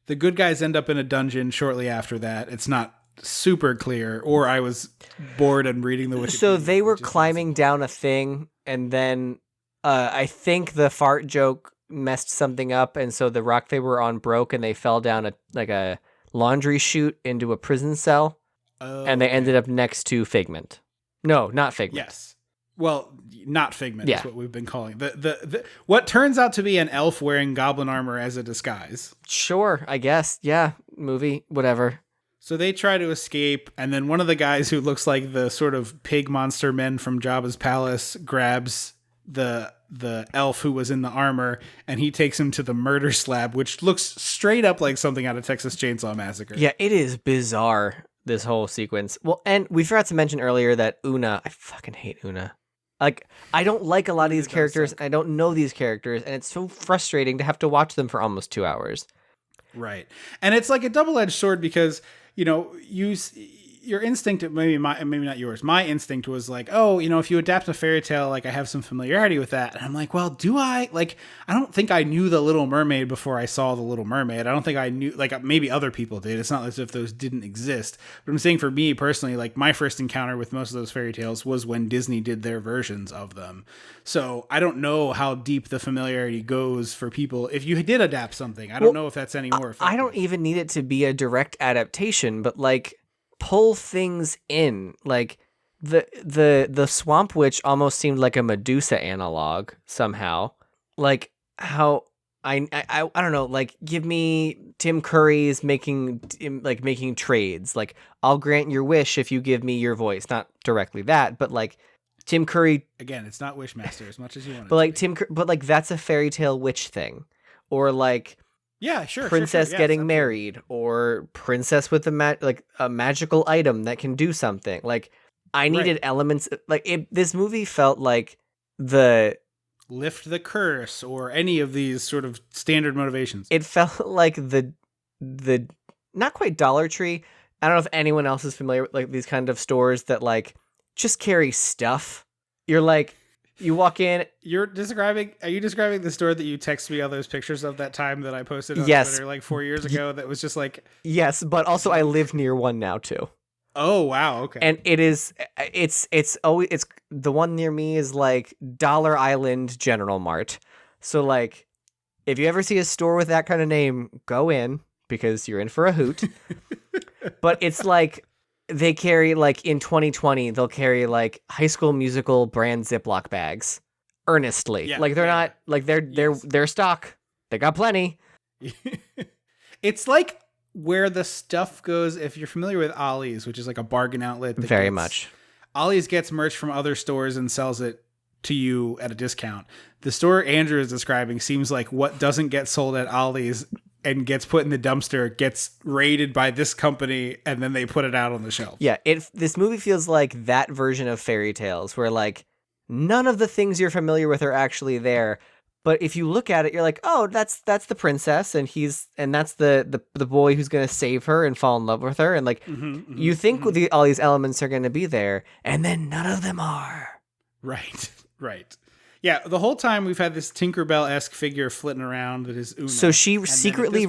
The good guys end up in a dungeon shortly after that. It's not super clear, or I was bored and reading the Wikipedia. So they were climbing down a thing, and then I think the fart joke messed something up, and so the rock they were on broke, and they fell down a laundry chute into a prison cell, and they ended up next to Figment. No, not Figment. Yes. Well, not Figment is what we've been calling the what turns out to be an elf wearing goblin armor as a disguise. Sure, I guess. Yeah, movie, whatever. So they try to escape, and then one of the guys who looks like the sort of pig monster men from Jabba's palace grabs the elf who was in the armor, and he takes him to the murder slab, which looks straight up like something out of Texas Chainsaw Massacre. Yeah, it is bizarre, this whole sequence. Well, and we forgot to mention earlier that Una, I fucking hate Una. Like, I don't like a lot of these characters, and I don't know these characters, and it's so frustrating to have to watch them for almost 2 hours. Right. And it's like a double-edged sword because, your instinct, maybe not yours, my instinct was like, oh, if you adapt a fairy tale, like I have some familiarity with that. And I'm like, well, do I? Like, I don't think I knew The Little Mermaid before I saw The Little Mermaid. I don't think I knew, like maybe other people did. It's not as if those didn't exist. But I'm saying for me personally, like my first encounter with most of those fairy tales was when Disney did their versions of them. So I don't know how deep the familiarity goes for people. If you did adapt something, I don't know if that's any more effective. I don't even need it to be a direct adaptation, but like, pull things in. Like the Swamp Witch almost seemed like a Medusa analog somehow. Like how I don't know, like give me Tim Curry's making trades. Like I'll grant your wish if you give me your voice. Not directly that, but like Tim Curry again, it's not Wishmaster as much as you want. But like but like that's a fairy tale witch thing. Or like yeah, sure. Princess yes, getting married, or princess with a magical item that can do something. Like I needed elements. Like this movie felt like the lift the curse or any of these sort of standard motivations. It felt like the not quite Dollar Tree. I don't know if anyone else is familiar with like these kind of stores that like just carry stuff. You're like, You walk in. Are you describing the store that you texted me all those pictures of that time that I posted on Yes. Twitter like 4 years ago that was just like... Yes, but also I live near one now too. Oh, wow. Okay. And it's the one near me is like Dollar Island General Mart. So like, if you ever see a store with that kind of name, go in because you're in for a hoot. But it's like, they carry like in 2020, they'll carry like High School Musical brand Ziploc bags earnestly. Yeah, like they're not like they're stock. They got plenty. It's like where the stuff goes. If you're familiar with Ollie's, which is like a bargain outlet, Very much. Ollie's gets merch from other stores and sells it to you at a discount. The store Andrew is describing seems like what doesn't get sold at Ollie's and gets put in the dumpster gets raided by this company, and then they put it out on the shelf. Yeah, this movie feels like that version of Fairy Tales, where like none of the things you're familiar with are actually there. But if you look at it, you're like, oh, that's the princess, and that's the boy who's gonna save her and fall in love with her, and like you think all these elements are gonna be there, and then none of them are. Right. Yeah, the whole time we've had this Tinkerbell-esque figure flitting around that is Una. So she secretly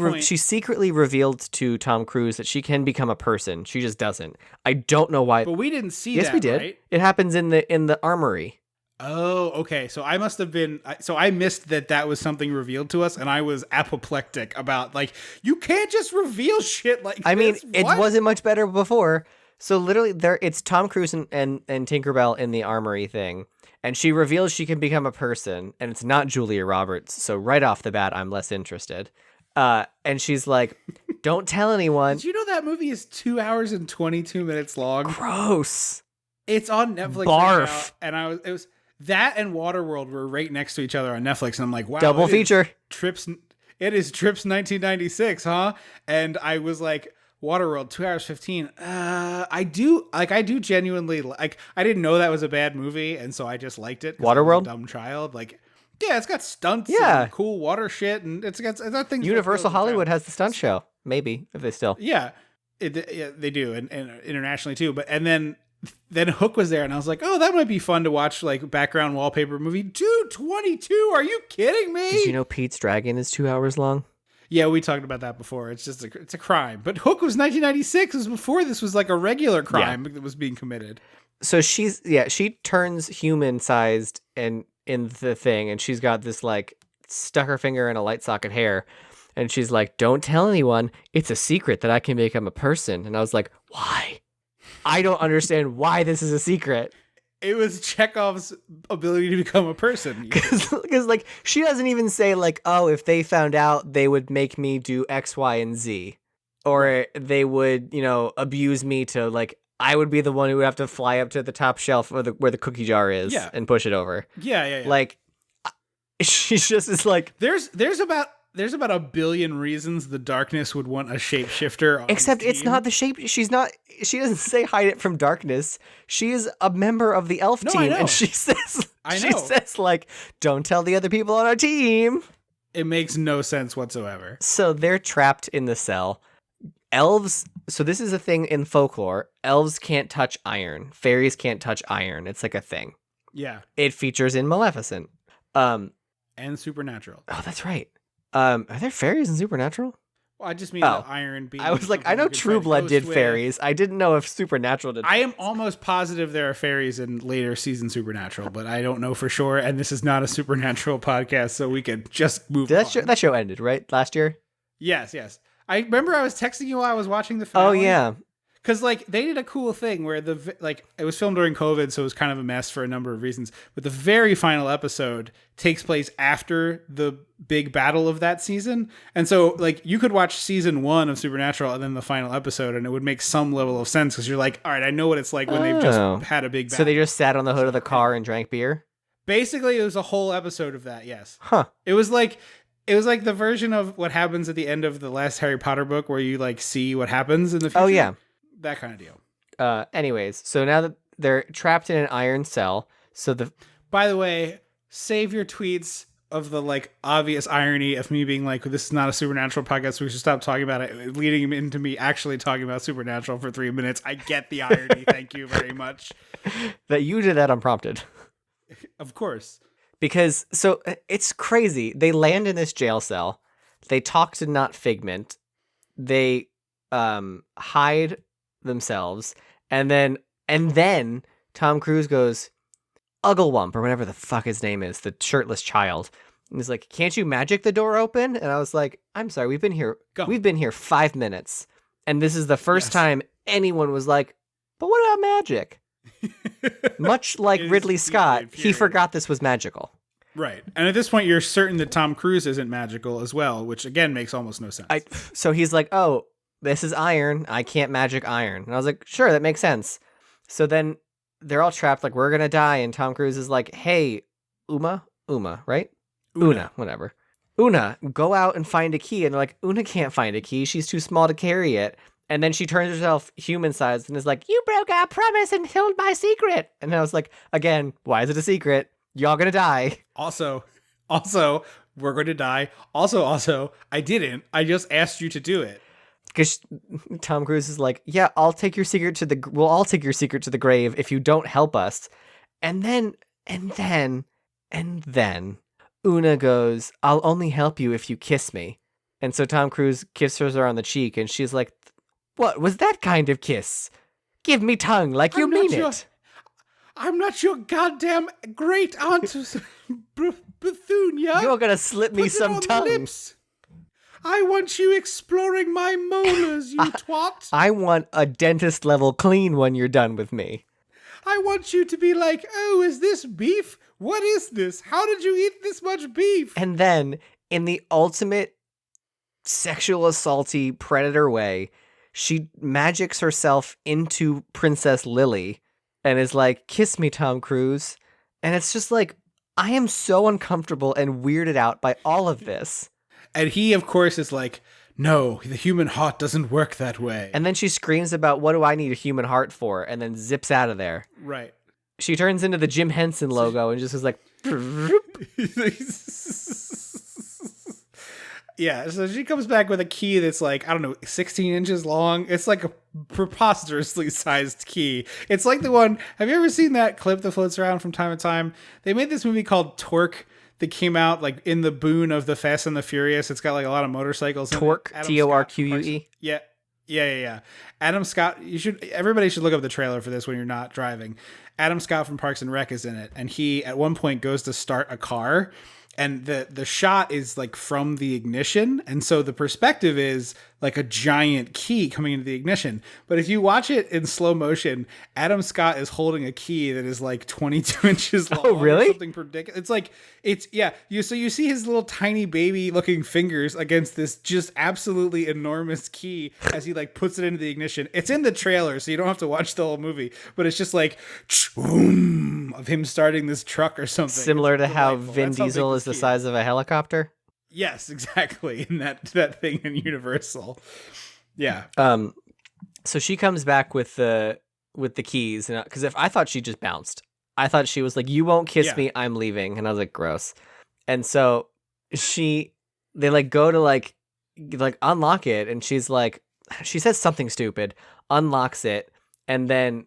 revealed to Tom Cruise that she can become a person. She just doesn't. I don't know why. But we didn't see that, Yes, we did. Right? It happens in the armory. Oh, okay. So I must have been... So I missed that was something revealed to us, and I was apoplectic about, like, you can't just reveal shit like I mean, this. it wasn't much better before. So literally, it's Tom Cruise and Tinkerbell in the armory thing. And she reveals she can become a person, and it's not Julia Roberts. So right off the bat, I'm less interested. And she's like, don't tell anyone. Did you know that movie is 2 hours and 22 minutes long? Gross. It's on Netflix Barf. right now, and it was that and Waterworld were right next to each other on Netflix, and I'm like, wow. Double feature. It is Trips 1996, huh? And I was like... Waterworld, 2 hours 15. I do genuinely like. I didn't know that was a bad movie, and so I just liked it. Waterworld, dumb child. Like, yeah, it's got stunts, and cool water shit, and it's got things. Universal Hollywood has the stunt show, maybe if they still. Yeah, they do, and internationally too. But then Hook was there, and I was like, oh, that might be fun to watch, like background wallpaper movie. Dude, 22? Are you kidding me? Did you know Pete's Dragon is 2 hours long? Yeah, we talked about that before. It's just it's a crime. But Hook was 1996. It was before this was like a regular crime that was being committed. So she turns human sized and in the thing, and she's got this like stuck her finger in a light socket hair, and she's like, "Don't tell anyone. It's a secret that I can become a person." And I was like, "Why? I don't understand why this is a secret." It was Chekhov's ability to become a person. Because like, she doesn't even say like, oh, if they found out, they would make me do X, Y, and Z. Or they would, abuse me to like, I would be the one who would have to fly up to the top shelf where the cookie jar is and push it over. Yeah. Like, she's just is like... There's about a billion reasons the darkness would want a shapeshifter. Except it's not the shape. She doesn't say hide it from darkness. She is a member of the elf team, and she says, like, don't tell the other people on our team. It makes no sense whatsoever. So they're trapped in the cell. Elves. So this is a thing in folklore. Elves can't touch iron. Fairies can't touch iron. It's like a thing. Yeah. It features in Maleficent. And Supernatural. Oh, that's right. Are there fairies in Supernatural? Well, I just mean the iron being... I was like, I know True Blood did fairies. I didn't know if Supernatural did. I am almost positive there are fairies in later season Supernatural, but I don't know for sure, and this is not a Supernatural podcast, so we can just move on. That show ended, right? Last year? Yes. I remember I was texting you while I was watching the finale. Oh, yeah. Because, like, they did a cool thing where it was filmed during COVID, so it was kind of a mess for a number of reasons. But the very final episode takes place after the big battle of that season. And so, like, you could watch season 1 of Supernatural and then the final episode, and it would make some level of sense because you're like, all right, I know what it's like when they've just had a big battle. So they just sat on the hood of the car and drank beer? Basically, it was a whole episode of that, yes. Huh. It was like the version of what happens at the end of the last Harry Potter book where you, like, see what happens in the future. Oh, yeah. That kind of deal. Anyways, so now that they're trapped in an iron cell, By the way, save your tweets of the like obvious irony of me being like, this is not a Supernatural podcast, so we should stop talking about it, leading into me actually talking about Supernatural for 3 minutes. I get the irony. Thank you very much. That you did that unprompted. Of course. Because, so, it's crazy. They land in this jail cell. They talk to not Figment. They hide themselves. And then Tom Cruise goes, Ugglewump, or whatever the fuck his name is, the shirtless child. And he's like, can't you magic the door open? And I was like, I'm sorry, we've been here 5 minutes. And this is the first time anyone was like, but what about magic? Much like Ridley Scott, he forgot this was magical. Right. And at this point, you're certain that Tom Cruise isn't magical as well, which again makes almost no sense. So he's like, oh, this is iron. I can't magic iron. And I was like, sure, that makes sense. So then they're all trapped, like, we're going to die. And Tom Cruise is like, hey, Uma, right? Una, whatever. Una, go out and find a key. And they're like, Una can't find a key. She's too small to carry it. And then she turns herself human-sized and is like, you broke our promise and killed my secret. And I was like, again, why is it a secret? Y'all gonna die. Also, we're going to die. Also, I didn't. I just asked you to do it. Because Tom Cruise is like, yeah, we'll all take your secret to the grave if you don't help us. And then Una goes, I'll only help you if you kiss me. And so Tom Cruise kisses her on the cheek, and she's like, what was that kind of kiss? Give me tongue like you mean it. I'm not your goddamn great aunt Bethunia. You're gonna slip me some tongue. Lips. I want you exploring my molars, you twat. I want a dentist level clean when you're done with me. I want you to be like, oh, is this beef? What is this? How did you eat this much beef? And then, in the ultimate sexual assaulty predator way, she magics herself into Princess Lily and is like, kiss me, Tom Cruise. And it's just like, I am so uncomfortable and weirded out by all of this. And he, of course, is like, no, the human heart doesn't work that way. And then she screams about, what do I need a human heart for? And then zips out of there. Right. She turns into the Jim Henson logo and just is like... Yeah, so she comes back with a key that's like, I don't know, 16 inches long. It's like a preposterously sized key. It's like the one, have you ever seen that clip that floats around from time to time? They made this movie called Torque that came out like in the boon of the Fast and the Furious. It's got like a lot of motorcycles. Torque, Torque. Yeah. Adam Scott, everybody should look up the trailer for this when you're not driving. Adam Scott from Parks and Rec is in it. And he, at one point, goes to start a car. And the shot is like from the ignition. And so the perspective is like a giant key coming into the ignition. But if you watch it in slow motion, Adam Scott is holding a key that is like 22 inches long. Oh, really? Something ridiculous. So you see his little tiny baby looking fingers against this just absolutely enormous key as he like puts it into the ignition. It's in the trailer, so you don't have to watch the whole movie. But it's just like of him starting this truck or something. Similar to how Vin Diesel is the size of a helicopter. Yes, exactly. In that thing in Universal. Yeah. So she comes back with the keys, and because if I thought she just bounced, I thought she was like, "You won't kiss me, I'm leaving," and I was like, "Gross." And so they like go to like unlock it, and she's like, she says something stupid, unlocks it, and then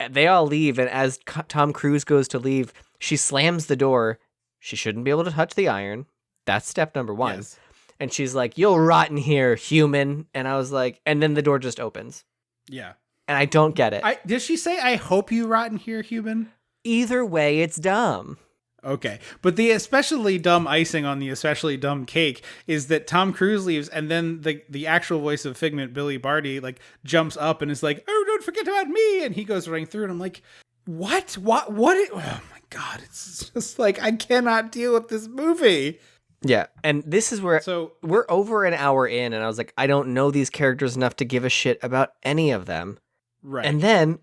they all leave. And as Tom Cruise goes to leave, she slams the door. She shouldn't be able to touch the iron. That's step number one. Yes. And she's like, you'll rot in here, human. And I was like, and then the door just opens. Yeah. And I don't get it. Did she say, I hope you rot in here, human? Either way, it's dumb. Okay. But the especially dumb icing on the especially dumb cake is that Tom Cruise leaves, and then the actual voice of Figment, Billy Barty, like jumps up and is like, oh, don't forget about me. And he goes running through, and I'm like, what? Oh my God. It's just like, I cannot deal with this movie. Yeah, and this is where we're over an hour in, and I was like, I don't know these characters enough to give a shit about any of them. Right. And then...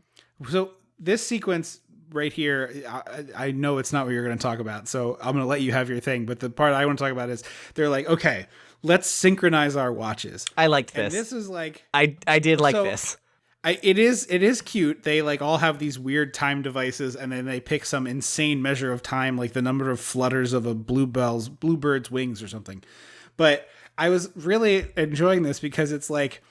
So this sequence right here, I know it's not what you're going to talk about, so I'm going to let you have your thing, but the part I want to talk about is they're like, okay, let's synchronize our watches. I liked this. And this is like... I did like this. It is cute. They like all have these weird time devices, and then they pick some insane measure of time, like the number of flutters of a bluebird's wings or something. But I was really enjoying this because it's like,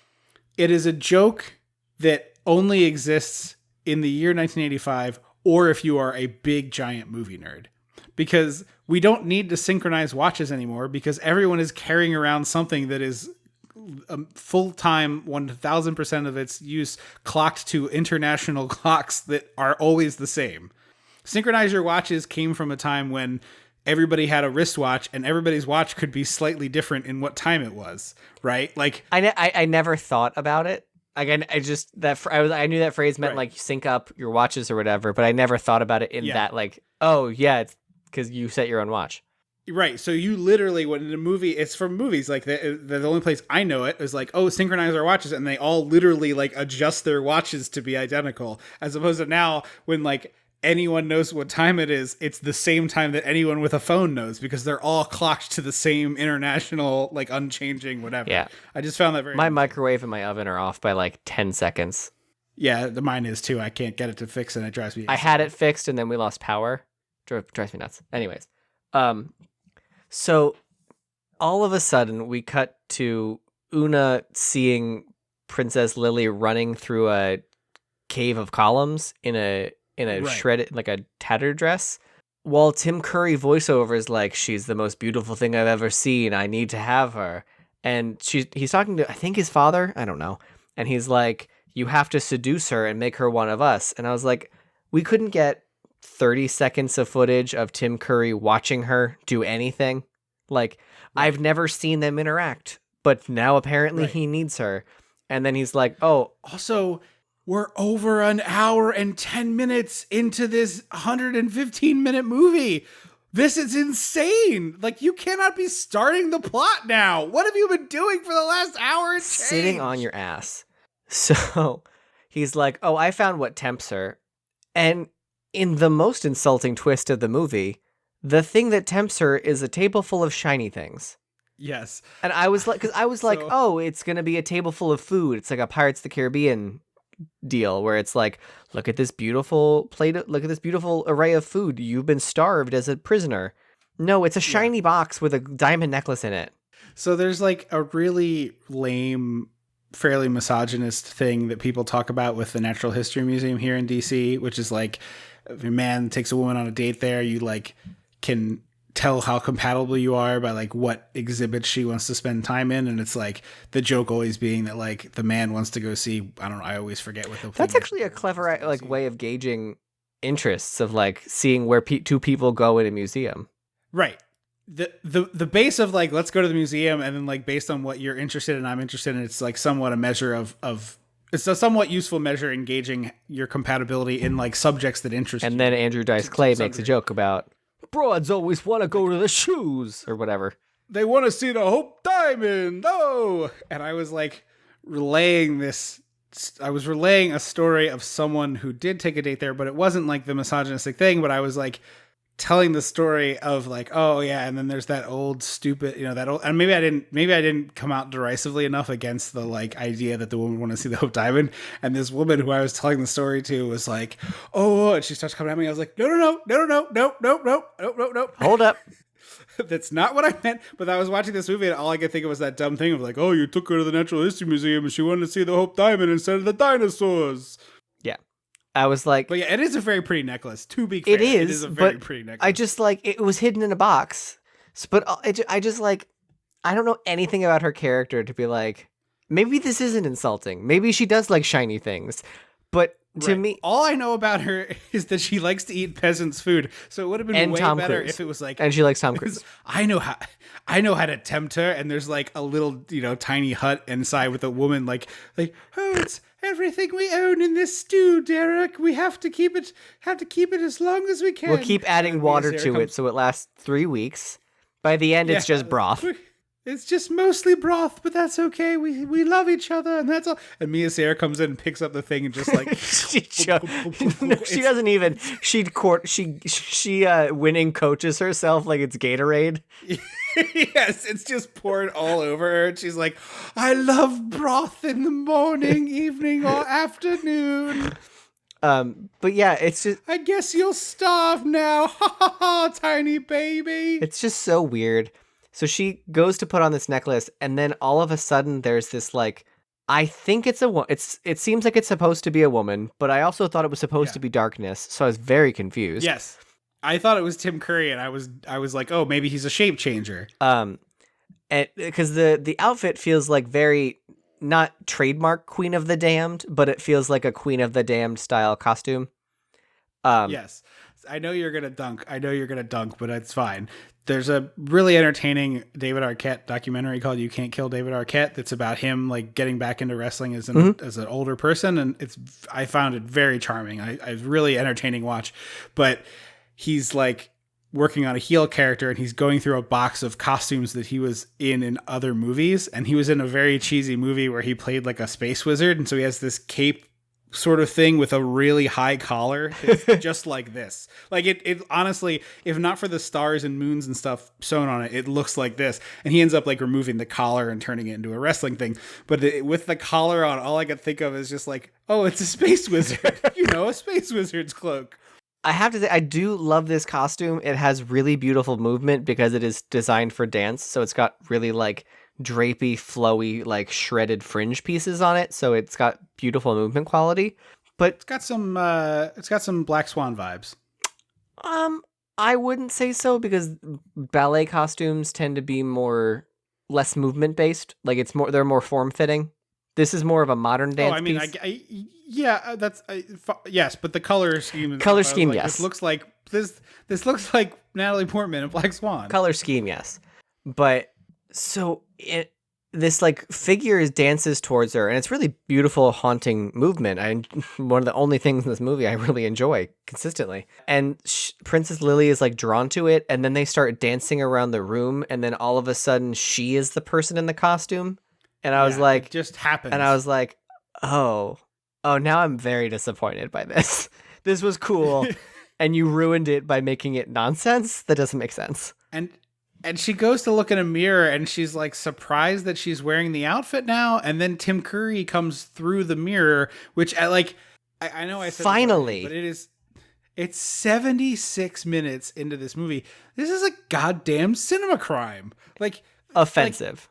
it is a joke that only exists in the year 1985, or if you are a big giant movie nerd. because we don't need to synchronize watches anymore because everyone is carrying around something that is full-time 1000% of its use clocked to international clocks that are always the same. Synchronize your watches came from a time when everybody had a wristwatch and everybody's watch could be slightly different in what time it was, right? Like I never thought about it. Like I knew that phrase meant like sync up your watches or whatever, but I never thought about it in that like, oh yeah, it's because you set your own watch. Right. So you literally, when in a movie, it's from movies, like the only place I know it is like, oh, synchronize our watches. And they all literally like adjust their watches to be identical, as opposed to now when like anyone knows what time it is, it's the same time that anyone with a phone knows because they're all clocked to the same international, like unchanging, whatever. Yeah. I just found that very My microwave and my oven are off by like 10 seconds. Yeah, mine is too. I can't get it to fix and it drives me. I had it fixed and then we lost power. Drives me nuts. Anyways. So all of a sudden we cut to Una seeing Princess Lily running through a cave of columns in a shredded, like a tattered dress, while Tim Curry voiceover is like, she's the most beautiful thing I've ever seen. I need to have her. And he's talking to, I think, his father. I don't know. And he's like, you have to seduce her and make her one of us. And I was like, we couldn't get 30 seconds of footage of Tim Curry watching her do anything. Like, I've never seen them interact, but now apparently he needs her. And then he's like, oh, also, we're over an hour and 10 minutes into this 115-minute movie. This is insane. Like, you cannot be starting the plot now. What have you been doing for the last hour and change? Sitting on your ass. So he's like, oh, I found what tempts her. And in the most insulting twist of the movie, the thing that tempts her is a table full of shiny things. Yes. And I was like, oh, it's going to be a table full of food. It's like a Pirates of the Caribbean deal where it's like, look at this beautiful array of food. You've been starved as a prisoner. No, it's a shiny box with a diamond necklace in it. So there's like a really lame, fairly misogynist thing that people talk about with the Natural History Museum here in DC, which is like, if a man takes a woman on a date there, you like can tell how compatible you are by like what exhibits she wants to spend time in. And it's like the joke always being that like the man wants to go see, I don't know, I always forget what the That's actually a clever like way of gauging interests of like seeing where two people go in a museum. Right. The base of like, let's go to the museum, and then like based on what you're interested in, I'm interested in, it's like somewhat a measure of it's a somewhat useful measure in gauging your compatibility in like subjects that interest you. And then Andrew Dice Clay makes a joke about broads always want to go to the shoes or whatever. They want to see the Hope Diamond. Oh, and I was like relaying a story of someone who did take a date there, but it wasn't like the misogynistic thing, but I was like telling the story of like, oh yeah, and then there's that old stupid, that old, and maybe I didn't come out derisively enough against the like idea that the woman want to see the Hope Diamond, and this woman who I was telling the story to was like, oh, and she starts coming at me. I was like, no, hold up. That's not what I meant. But I was watching this movie and all I could think of was that dumb thing of like, oh, you took her to the Natural History Museum and she wanted to see the Hope Diamond instead of the dinosaurs. Yeah. I was like, but yeah, it is a very pretty necklace. To be fair, it is a very pretty necklace. I just like, it was hidden in a box. But I just like, I don't know anything about her character to be like, maybe this isn't insulting. Maybe she does like shiny things. But to me, all I know about her is that she likes to eat peasants' food. So it would have been way better if it was like, and she likes Tom Cruise. I know how to tempt her. And there's like a little, tiny hut inside with a woman like, oh, it's everything we own in this stew, Derek. We have to keep it as long as we can. We'll keep adding water to it so it lasts 3 weeks. By the end, it's just broth. It's just mostly broth, but that's okay. We love each other, and that's all. And Mia Sarah comes in and picks up the thing and just like she doesn't even. She winning coaches herself like it's Gatorade. Yes, it's just poured all over her. And she's like, I love broth in the morning, evening, or afternoon. But yeah, it's just. I guess you'll starve now, ha ha ha, tiny baby. It's just so weird. So she goes to put on this necklace, and then all of a sudden there's this like, I think it seems like it's supposed to be a woman, but I also thought it was supposed to be darkness, so I was very confused. Yes. I thought it was Tim Curry, and I was like, oh, maybe he's a shape changer. And because the outfit feels like very not trademark Queen of the Damned, but it feels like a Queen of the Damned style costume. Yes, I know you're gonna dunk. But it's fine. There's a really entertaining David Arquette documentary called "You Can't Kill David Arquette" that's about him like getting back into wrestling as an older person, and I found it very charming. I really entertaining watch, but he's like working on a heel character, and he's going through a box of costumes that he was in other movies, and he was in a very cheesy movie where he played like a space wizard, and so he has this cape sort of thing with a really high collar. It's just like this. Like it honestly, if not for the stars and moons and stuff sewn on it, it looks like this. And he ends up like removing the collar and turning it into a wrestling thing. But with the collar on, all I could think of is just like, oh, it's a space wizard. A space wizard's cloak. I have to say, I do love this costume. It has really beautiful movement because it is designed for dance. So it's got really like drapey, flowy, like shredded fringe pieces on it. So it's got beautiful movement quality. But it's got some Black Swan vibes. I wouldn't say so, because ballet costumes tend to be less movement based. Like they're more form fitting. This is more of a modern dance piece. Yes, but the color scheme. Yes. This looks like this looks like Natalie Portman in Black Swan. Color scheme, yes. But so this like figure dances towards her, and it's really beautiful, haunting movement. One of the only things in this movie I really enjoy consistently. And Princess Lily is like drawn to it, and then they start dancing around the room, and then all of a sudden she is the person in the costume. And I was like, it just happens. And I was like, oh, now I'm very disappointed by this. This was cool, and you ruined it by making it nonsense. That doesn't make sense. And she goes to look in a mirror, and she's like surprised that she's wearing the outfit now. And then Tim Curry comes through the mirror, which I know I said finally, but it's 76 minutes into this movie. This is a goddamn cinema crime. Like offensive.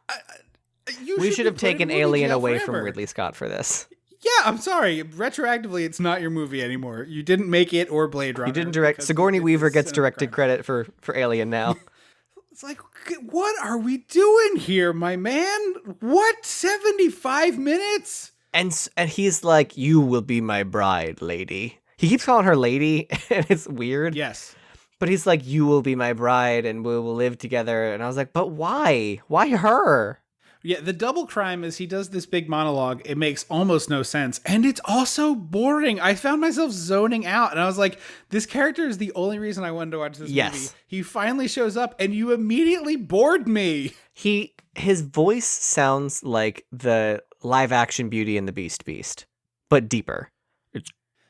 We should have taken Alien away forever from Ridley Scott for this. Yeah, I'm sorry. Retroactively, it's not your movie anymore. You didn't make it or Blade Runner. You didn't direct. Sigourney Weaver gets directed credit for Alien now. It's like, what are we doing here, my man? What? 75 minutes? And he's like, you will be my bride, lady. He keeps calling her lady, and it's weird. Yes. But he's like, you will be my bride, and we will live together. And I was like, but why? Why her? Yeah, the double crime is he does this big monologue. It makes almost no sense. And it's also boring. I found myself zoning out. And I was like, this character is the only reason I wanted to watch this movie. He finally shows up, and you immediately bored me. His voice sounds like the live action Beauty and the Beast, but deeper.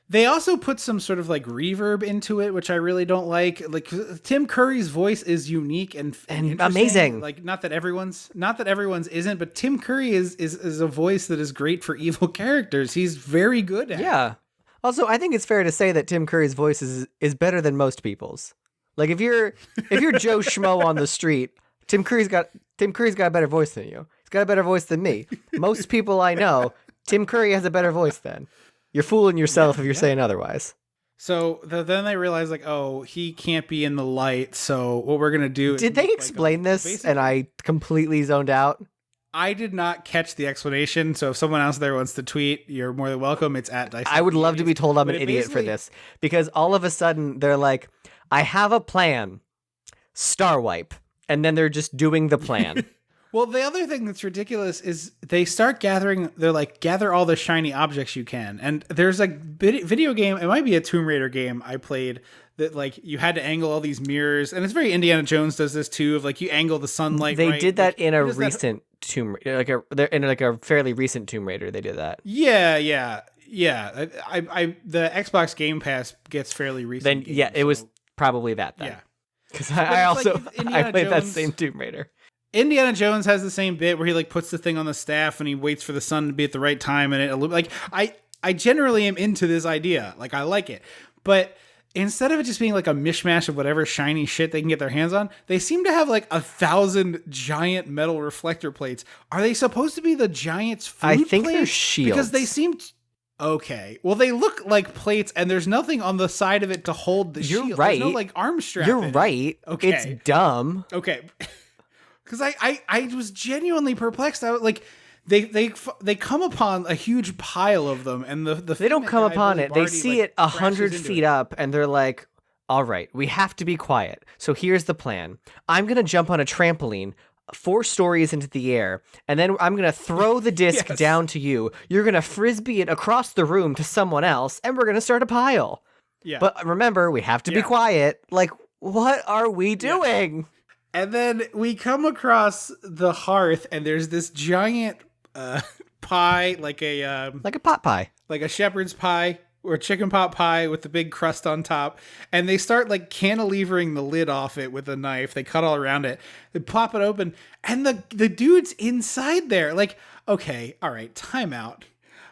They also put some sort of like reverb into it, which I really don't like. Like Tim Curry's voice is unique and amazing. Like not that everyone's isn't, but Tim Curry is a voice that is great for evil characters. He's very good at it. Yeah. Also, I think it's fair to say that Tim Curry's voice is better than most people's. Like if you're Joe Schmo on the street, Tim Curry's got a better voice than you. He's got a better voice than me. Most people I know, Tim Curry has a better voice than. You're fooling yourself if you're saying otherwise. So then they realize, like, oh, he can't be in the light. So what we're going to do is... Did they explain this and I completely zoned out? I did not catch the explanation. So if someone else there wants to tweet, you're more than welcome. It's at Dice. I would love to be told I'm an idiot for this. Because all of a sudden they're like, I have a plan. Star wipe. And then they're just doing the plan. Well, the other thing that's ridiculous is they start gathering, they're like, gather all the shiny objects you can. And there's a video game, it might be a Tomb Raider game I played, that like you had to angle all these mirrors. And it's very Indiana Jones does this too, of like you angle the sunlight. They did that in a recent Tomb Raider, in a fairly recent Tomb Raider, they did that. Yeah. I the Xbox Game Pass gets fairly recent. Then, it was probably that then. Yeah. Because I played that same Tomb Raider. Indiana Jones has the same bit where he like puts the thing on the staff and he waits for the sun to be at the right time, and it like I generally am into this idea. Like I like it. But instead of it just being like a mishmash of whatever shiny shit they can get their hands on, they seem to have like 1,000 giant metal reflector plates. Are they supposed to be the Giants' food I think plates? they're shields. Because they seem Okay. Well, they look like plates, and there's nothing on the side of it to hold the shield. You're right. There's no like arm strap. You're in right. It. Okay. It's dumb. Okay. Because I was genuinely perplexed. I was like, they come upon a huge pile of them, and the they don't come upon it. They see it 100 feet up, and they're like, "All right, we have to be quiet. So here's the plan. I'm gonna jump on a trampoline 4 stories into the air, and then I'm gonna throw the disc down to you. You're gonna frisbee it across the room to someone else, and we're gonna start a pile. Yeah. But remember, we have to be quiet. Like, what are we doing?" Yeah. And then we come across the hearth, and there's this giant pie, like a pot pie, like a shepherd's pie or chicken pot pie with the big crust on top. And they start like cantilevering the lid off it with a knife. They cut all around it. They pop it open, and the dude's inside there. Like, okay, all right, time out.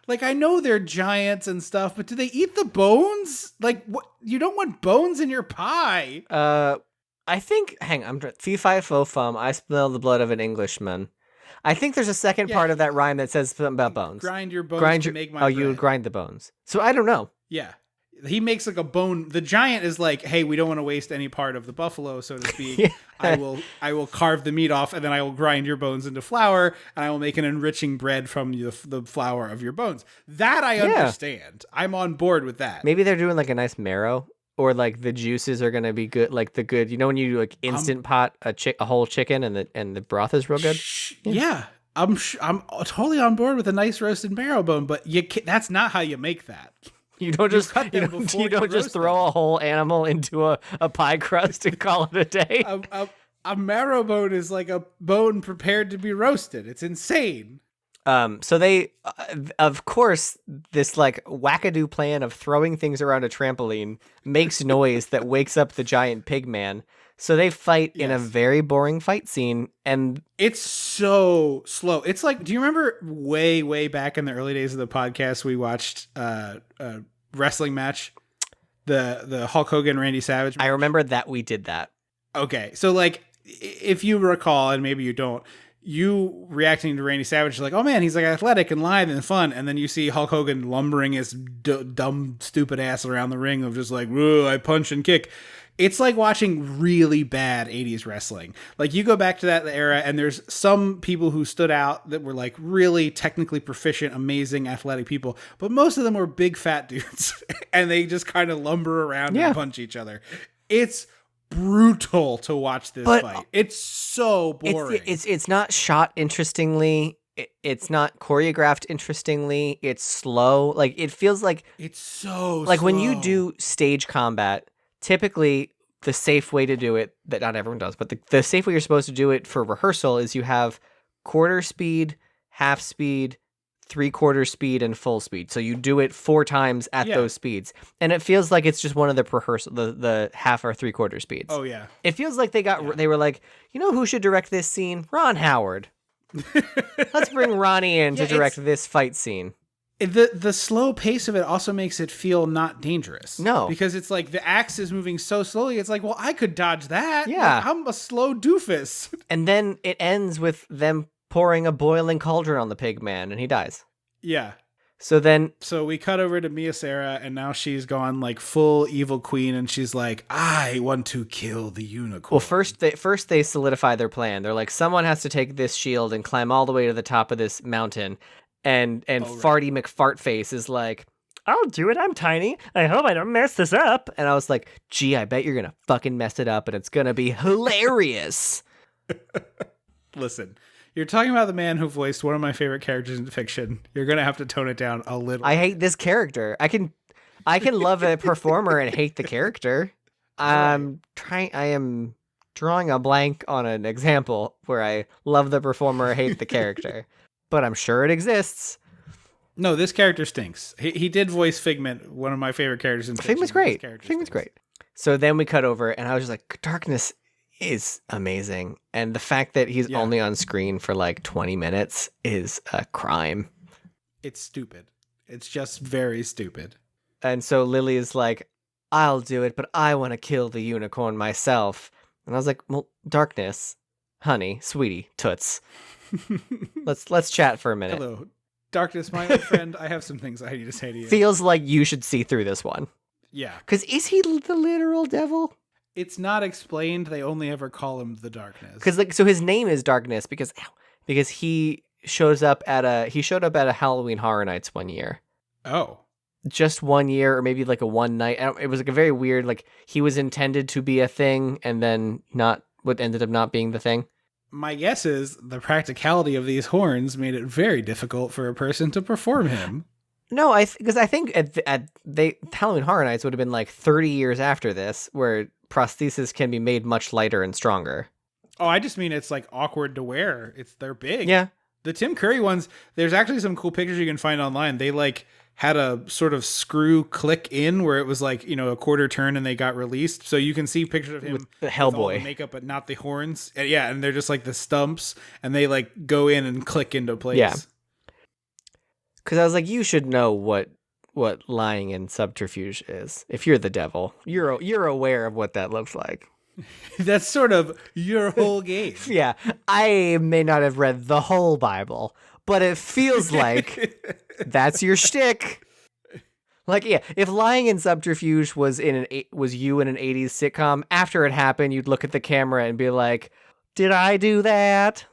Like, I know they're giants and stuff, but do they eat the bones? Like, what? You don't want bones in your pie. I think, hang on, fee fi fo fum, I smell the blood of an Englishman. I think there's a second part of that rhyme that says something about bones. Grind your bones to make my bread. You would grind the bones. So I don't know. Yeah. He makes like a bone. The giant is like, hey, we don't want to waste any part of the buffalo, so to speak. Yeah. I will carve the meat off, and then I will grind your bones into flour, and I will make an enriching bread from the flour of your bones. That I understand. I'm on board with that. Maybe they're doing like a nice marrow. Or like the juices are gonna be good, like the good. You know when you do like instant pot a whole chicken and the broth is real good. Yeah, I'm totally on board with a nice roasted marrow bone, but that's not how you make that. You don't just throw a whole animal into a pie crust and call it a day. A marrow bone is like a bone prepared to be roasted. It's insane. So they, of course, this like wackadoo plan of throwing things around a trampoline makes noise that wakes up the giant pig man. So they fight in a very boring fight scene, and it's so slow. It's like, do you remember way back in the early days of the podcast, we watched a wrestling match, the Hulk Hogan Randy Savage match? I remember that we did that. Okay, so like, if you recall, and maybe you don't, you reacting to Randy Savage like, oh man, he's like athletic and lithe and fun, and then you see Hulk Hogan lumbering his dumb stupid ass around the ring of just like, I punch and kick. It's like watching really bad 80s wrestling. Like, you go back to that era, and there's some people who stood out that were like really technically proficient, amazing athletic people, but most of them were big fat dudes and they just kind of lumber around and punch each other. It's brutal to watch this fight. It's so boring. It's not shot interestingly. It's not choreographed interestingly. It's slow. Like, it feels like it's so like slow. When you do stage combat, typically the safe way to do it, that not everyone does, but the safe way you're supposed to do it for rehearsal is you have quarter speed, half speed, 3/4 speed, and full speed. So you do it 4 times at those speeds. And it feels like it's just one of the rehearsal, the half or 3/4 speeds. Oh yeah. It feels like they were like, you know who should direct this scene? Ron Howard. Let's bring Ronnie in to direct this fight scene. The slow pace of it also makes it feel not dangerous. No. Because it's like the axe is moving so slowly. It's like, well, I could dodge that. Yeah. Like, I'm a slow doofus. And then it ends with them pouring a boiling cauldron on the pig man, and he dies. Yeah. So we cut over to Mia Sara, and now she's gone like full evil queen, and she's like, I want to kill the unicorn. Well, first they solidify their plan. They're like, someone has to take this shield and climb all the way to the top of this mountain. And Farty McFartface is like, I'll do it. I'm tiny. I hope I don't mess this up. And I was like, gee, I bet you're going to fucking mess it up, and it's going to be hilarious. Listen, you're talking about the man who voiced one of my favorite characters in fiction. You're going to have to tone it down a little. I hate this character. I can love a performer and hate the character. I am drawing a blank on an example where I love the performer, hate the character. But I'm sure it exists. No, this character stinks. He did voice Figment, one of my favorite characters in fiction. Figment's great. So then we cut over, and I was just like, Darkness is amazing. And the fact that he's only on screen for like 20 minutes is a crime. It's stupid. It's just very stupid. And so Lily is like, I'll do it, but I want to kill the unicorn myself. And I was like, well, Darkness, honey, sweetie, toots. Let's chat for a minute. Hello. Darkness, my old friend, I have some things I need to say to you. Feels like you should see through this one. Yeah. Because is he the literal devil? It's not explained. They only ever call him the Darkness. Because so his name is Darkness because he showed up at a Halloween Horror Nights one year. Oh. Just 1 year, or maybe like a one night. It was like a very weird, like he was intended to be a thing and then not what ended up not being the thing. My guess is the practicality of these horns made it very difficult for a person to perform him. No, because I think Halloween Horror Nights would have been like 30 years after this, where prosthesis can be made much lighter and stronger. Oh, I just mean it's like awkward to wear. They're big. Yeah. The Tim Curry ones, there's actually some cool pictures you can find online. They like had a sort of screw click in where it was like, a quarter turn and they got released. So you can see pictures of him with the Hellboy with all the makeup, but not the horns. And yeah. And they're just like the stumps and they like go in and click into place. Yeah. Cause I was like, you should know what lying in subterfuge is. If you're the devil, you're aware of what that looks like. That's sort of your whole game. Yeah. I may not have read the whole Bible, but it feels like that's your shtick. Like, yeah, if lying in subterfuge was you in an 80s sitcom, after it happened, you'd look at the camera and be like, did I do that?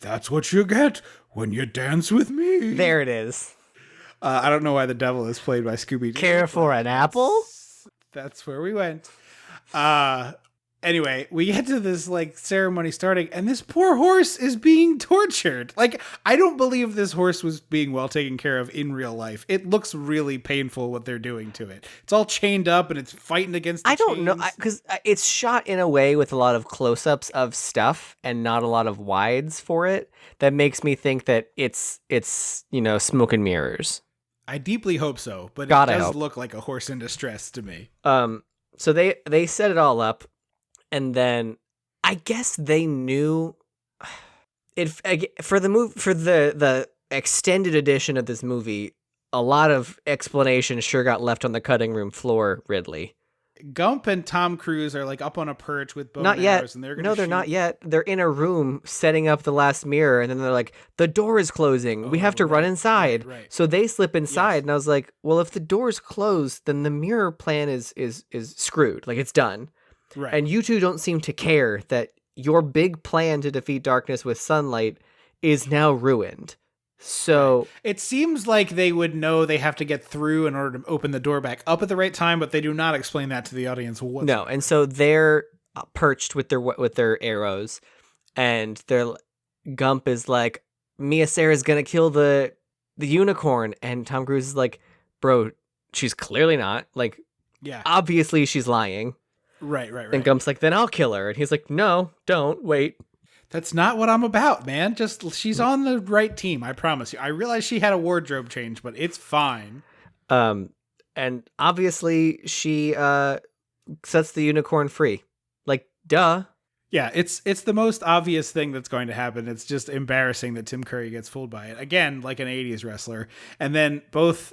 That's what you get when you dance with me. There it is. I don't know why the devil is played by Scooby-Doo. Care for an apple? That's where we went. Anyway, we get to this like ceremony starting, and this poor horse is being tortured. Like, I don't believe this horse was being well taken care of in real life. It looks really painful what they're doing to it. It's all chained up and it's fighting against the I don't know, chains. because it's shot in a way with a lot of close-ups of stuff and not a lot of wides for it. That makes me think that it's smoke and mirrors. I deeply hope so, but it does look like a horse in distress to me. So they set it all up. And then I guess they knew it for the extended edition of this movie. A lot of explanation sure got left on the cutting room floor, Ridley. Gump and Tom Cruise are like up on a perch with bow and arrows, and they're going to they're not yet. They're in a room setting up the last mirror, and then they're like, the door is closing. We have to run inside. Right. So they slip inside, Yes. and I was like, well, if the door's closed, then the mirror plan is screwed. Like, it's done. Right. And you two don't seem to care that your big plan to defeat darkness with sunlight is now ruined. So it seems like they would know they have to get through in order to open the door back up at the right time, but they do not explain that to the audience whatsoever. No, and so they're perched with their arrows, and Gump is like, Mia Sarah's gonna kill the unicorn, and Tom Cruise is like, bro, she's clearly not. Like, yeah, obviously she's lying. Right. And Gump's like, then I'll kill her. And he's like, no, don't, wait. That's not what I'm about, man. Just, she's on the right team, I promise you. I realize she had a wardrobe change, but it's fine. And obviously she sets the unicorn free. Like, duh. Yeah, it's the most obvious thing that's going to happen. It's just embarrassing that Tim Curry gets fooled by it. Again, like an 80s wrestler. And then both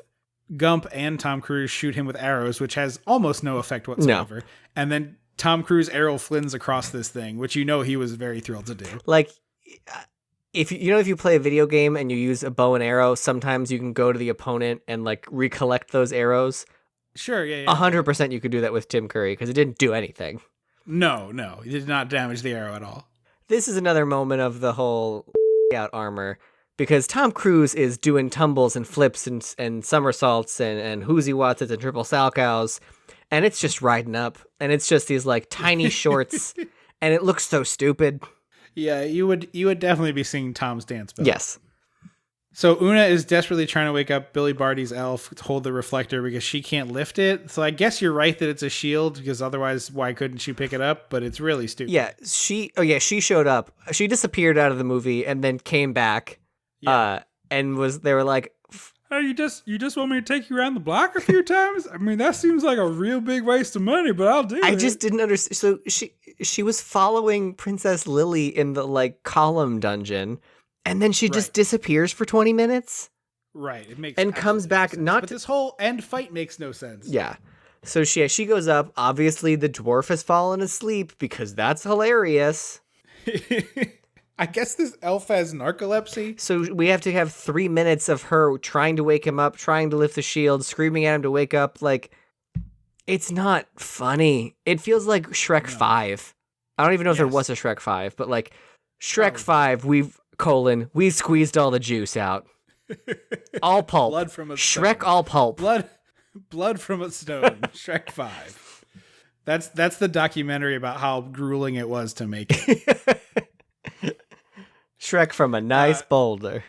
Gump and Tom Cruise shoot him with arrows, which has almost no effect whatsoever. No. And then Tom Cruise arrow flins across this thing, which he was very thrilled to do. Like, if you play a video game and you use a bow and arrow, sometimes you can go to the opponent and like recollect those arrows. Sure, yeah. 100% you could do that with Tim Curry because it didn't do anything. No, it did not damage the arrow at all. This is another moment of the whole out armor. Because Tom Cruise is doing tumbles and flips and somersaults and whoozy watsits and triple salchows, and it's just riding up, and it's just these like tiny shorts, and it looks so stupid. Yeah, you would definitely be seeing Tom's dance belt. Yes. So Una is desperately trying to wake up Billy Barty's elf to hold the reflector because she can't lift it. So I guess you're right that it's a shield because otherwise why couldn't she pick it up? But it's really stupid. Yeah, she showed up. She disappeared out of the movie and then came back. Yeah. And they were like, "Hey, you just want me to take you around the block a few times? I mean, that seems like a real big waste of money, but I'll do it." I just didn't understand. So she was following Princess Lily in the like column dungeon, and then she just disappears for 20 minutes. Right. It makes and comes back no sense. But this whole end fight makes no sense. Yeah. So she goes up. Obviously, the dwarf has fallen asleep because that's hilarious. I guess this elf has narcolepsy. So we have to have 3 minutes of her trying to wake him up, trying to lift the shield, screaming at him to wake up. Like, it's not funny. It feels like Shrek 5. I don't even know if there was a Shrek 5, but like Shrek 5, we squeezed all the juice out. All pulp. Blood from a Shrek stone. all pulp. Blood from a stone. Shrek 5. That's the documentary about how grueling it was to make it. Shrek from a nice boulder.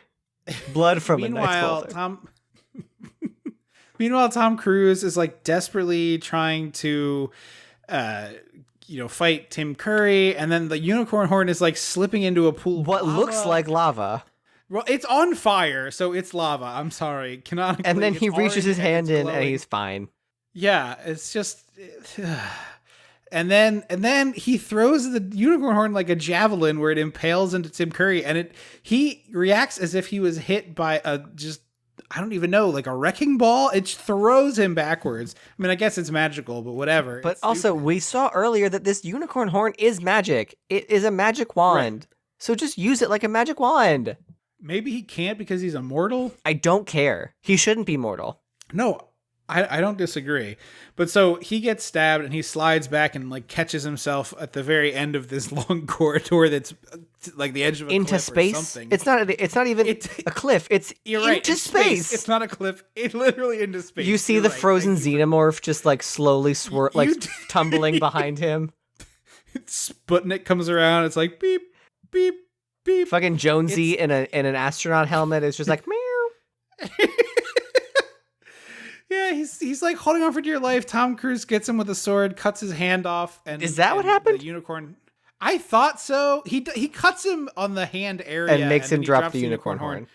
Blood from a nice boulder. Meanwhile, Tom Cruise is like desperately trying to, fight Tim Curry, and then the unicorn horn is like slipping into a pool. What looks like lava. Well, it's on fire, so it's lava. I'm sorry, canonically. And then he reaches his hand in, and he's fine. Yeah, it's just. And then he throws the unicorn horn like a javelin where it impales into Tim Curry, and he reacts as if he was hit by I don't even know, like a wrecking ball. It throws him backwards. I mean, I guess it's magical, but whatever. But also, we saw earlier that this unicorn horn is magic. It is a magic wand. Right. So just use it like a magic wand. Maybe he can't because he's immortal? I don't care. He shouldn't be mortal. No, I don't disagree. But so he gets stabbed and he slides back and like catches himself at the very end of this long corridor that's like the edge of a into cliff space. Or something. It's not even a cliff. It's into space. It's not a cliff. It's literally into space. You see the frozen xenomorph just like slowly tumbling behind him. Sputnik comes around. It's like beep, beep, beep. Fucking Jonesy in an astronaut helmet is just like meow. Yeah, he's like holding on for dear life. Tom Cruise gets him with a sword, cuts his hand off, and is that what happened? The unicorn. I thought so. He cuts him on the hand area and makes him drop the unicorn horn.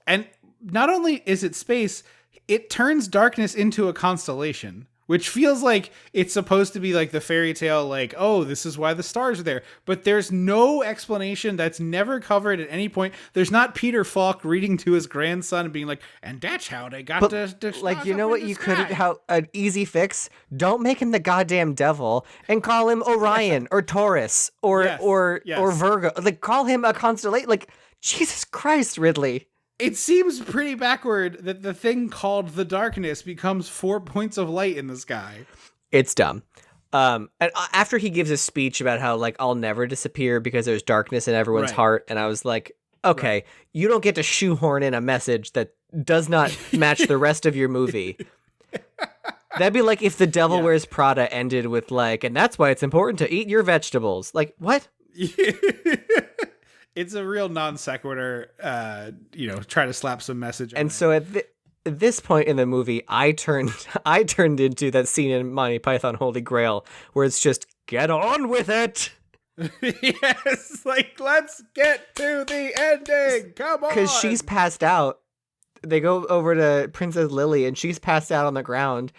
And not only is it space, it turns darkness into a constellation, which feels like it's supposed to be like the fairy tale, like, oh, this is why the stars are there. But there's no explanation. That's never covered at any point. There's not Peter Falk reading to his grandson and being like, and that's how they got the like, you know what you could, how an easy fix? Don't make him the goddamn devil and call him Orion or Taurus or Virgo. Like, call him a constellation. Like, Jesus Christ, Ridley. It seems pretty backward that the thing called the darkness becomes 4 points of light in the sky. It's dumb. And after he gives a speech about how, like, I'll never disappear because there's darkness in everyone's heart, and I was like, okay, you don't get to shoehorn in a message that does not match the rest of your movie. That'd be like if The Devil Wears Prada ended with, like, and that's why it's important to eat your vegetables. Like, what? It's a real non sequitur, try to slap some message on and so at this point in the movie, I turned into that scene in Monty Python Holy Grail where it's just, get on with it! Yes, like, let's get to the ending! Come on! Because she's passed out. They go over to Princess Lily, and she's passed out on the ground,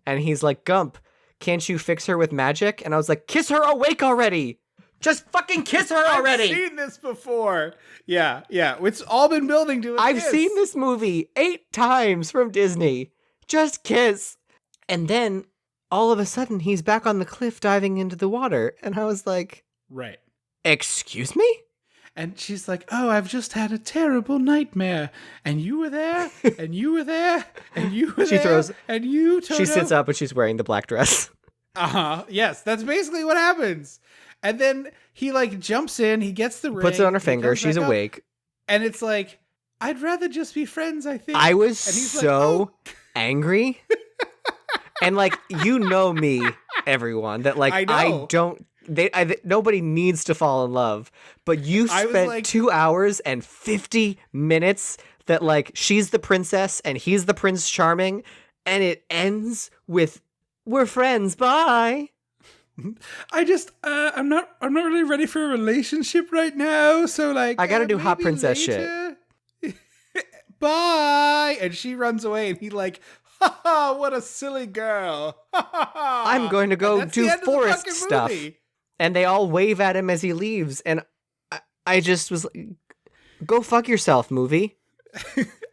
and he's like, Gump, can't you fix her with magic? And I was like, kiss her awake already! Just fucking kiss her already. I've seen this before. Yeah. It's all been building to it. I've seen this movie 8 times from Disney. Just kiss. And then all of a sudden he's back on the cliff diving into the water. And I was like, right. Excuse me? And she's like, oh, I've just had a terrible nightmare. And you were there. And you were there. And you were there. And you, Toto. She sits up and she's wearing the black dress. Uh-huh. Yes, that's basically what happens. And then he like jumps in, he gets the ring. Puts it on her finger, she's awake. And it's like, I'd rather just be friends, I think. I was so angry. And like, you know me, everyone, that like, nobody needs to fall in love. But you spent like, 2 hours and 50 minutes that like, she's the princess and he's the Prince Charming. And it ends with, we're friends, bye. I'm not really ready for a relationship right now, so like I gotta do hot princess later. Shit. Bye. And she runs away, and he like, ha ha, what a silly girl. I'm going to go do forest stuff. And they all wave at him as he leaves, and I just was like, go fuck yourself, movie.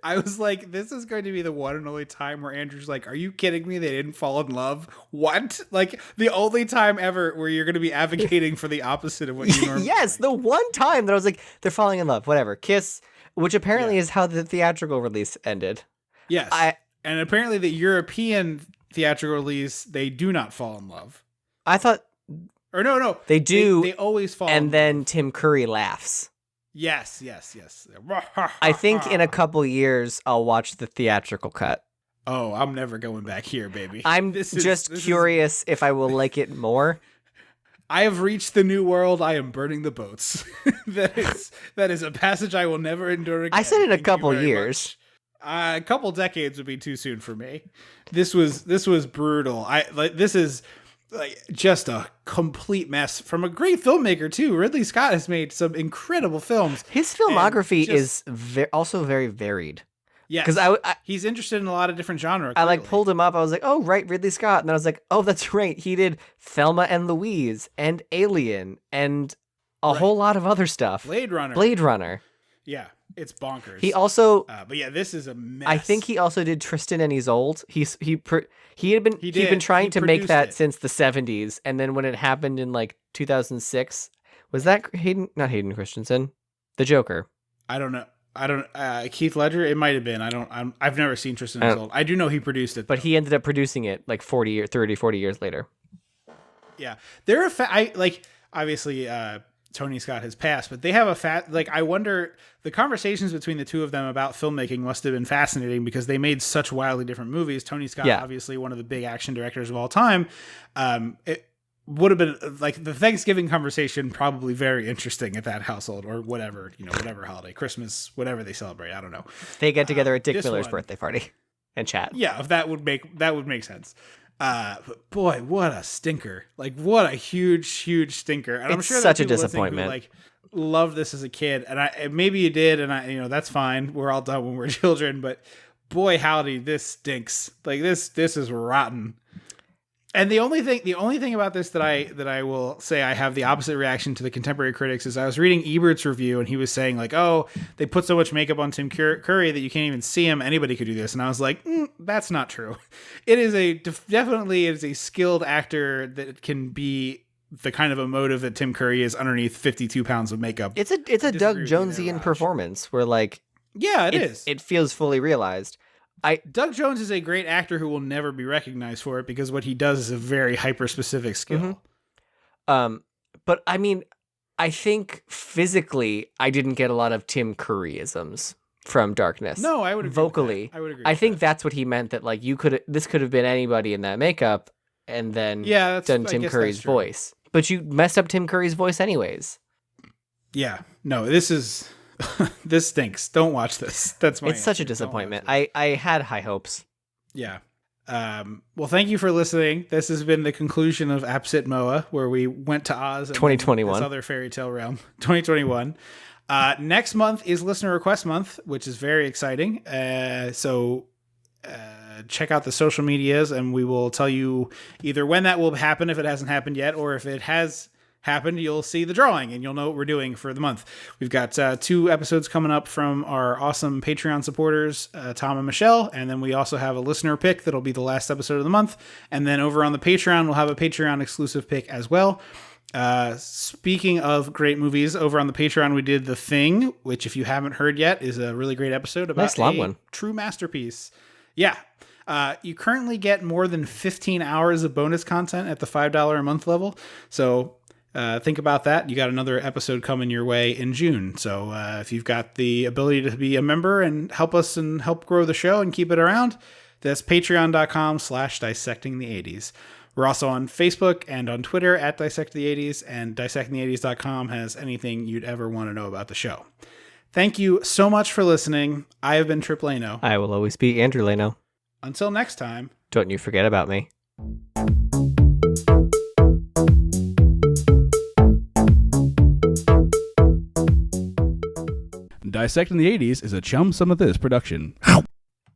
I was like, this is going to be the one and only time where Andrew's like, are you kidding me? They didn't fall in love? What? Like, the only time ever where you're going to be advocating for the opposite of what you normally Yes, the one time that I was like, they're falling in love, whatever. Kiss, which apparently is how the theatrical release ended. Yes. And apparently the European theatrical release, they do not fall in love. I thought... Or no. They do. They always fall in love. And then Tim Curry laughs. Yes. I think in a couple years, I'll watch the theatrical cut. Oh, I'm never going back here, baby. I'm just curious if I will like it more. I have reached the new world. I am burning the boats. That is a passage I will never endure again. I said in a couple years. A couple decades would be too soon for me. This was brutal. This is like just a complete mess from a great filmmaker too. Ridley Scott has made some incredible films. His filmography is also very varied. Yeah, because he's interested in a lot of different genres. I like pulled him up. I was like, oh right, Ridley Scott, and then I was like, oh that's right, he did Thelma and Louise and Alien and a whole lot of other stuff. Blade Runner. Yeah, it's bonkers. He also, but yeah, this is a mess. I think he also did Tristan and Isolde. He'd been trying to make that since the 70s, and then when it happened in like 2006, was that not Hayden Christensen, the Joker? I don't know. Keith Ledger. It might have been. I've never seen Tristan and Isolde. I do know he produced it, but he ended up producing it like 40 years later. Yeah, they're obviously. Tony Scott has passed, but they have I wonder, the conversations between the two of them about filmmaking must have been fascinating because they made such wildly different movies. Tony Scott, obviously one of the big action directors of all time. It would have been like the Thanksgiving conversation, probably very interesting at that household, or whatever, whatever holiday, Christmas, whatever they celebrate. I don't know. They get together at Dick Miller's birthday party and chat. Yeah. If that would make sense. But boy, what a stinker! Like, what a huge stinker! And I'm sure such a disappointment. Who, loved this as a kid, and maybe you did, and that's fine. We're all done when we're children, but boy, howdy, this stinks. Like this is rotten. And the only thing about this that I will say I have the opposite reaction to the contemporary critics is I was reading Ebert's review and he was saying like, oh, they put so much makeup on Tim Curry that you can't even see him. Anybody could do this. And I was like, that's not true. It is definitely a skilled actor that can be the kind of emotive that Tim Curry is underneath 52 pounds of makeup. It's a Doug Jonesian performance where like, yeah, it is. It feels fully realized. Doug Jones is a great actor who will never be recognized for it because what he does is a very hyper-specific skill. Mm-hmm. But I mean, I think physically I didn't get a lot of Tim Curryisms from Darkness. No, I would agree vocally. I would agree. I think that's what he meant, that like this could have been anybody in that makeup and then done Tim Curry's voice. But you messed up Tim Curry's voice anyways. Yeah. No, this stinks. Don't watch this. That's my It's such a disappointment. I had high hopes. Yeah. Well, thank you for listening. This has been the conclusion of APTSITMOA, where we went to Oz and 2021. This other fairy tale realm. 2021. Next month is Listener Request Month, which is very exciting. So check out the social medias, and we will tell you either when that will happen if it hasn't happened yet, or if it has happened, you'll see the drawing and you'll know what we're doing for the month. We've got 2 episodes coming up from our awesome Patreon supporters, Tom and Michelle, and then we also have a listener pick that'll be the last episode of the month. And then over on the Patreon, we'll have a Patreon exclusive pick as well. Speaking of great movies, over on the Patreon, we did The Thing, which if you haven't heard yet is a really great episode about true masterpiece. Yeah. You currently get more than 15 hours of bonus content at the $5 a month level. So think about that. You got another episode coming your way in June. So if you've got the ability to be a member and help us and help grow the show and keep it around, that's patreon.com/dissectingthe80s. We're also on Facebook and on Twitter at DissectThe80s, and dissectingthe80s.com has anything you'd ever want to know about the show. Thank you so much for listening. I have been Trip Lano. I will always be Andrew Lano. Until next time. Don't you forget about me. Dissecting the 80s is a Chum Some of This production.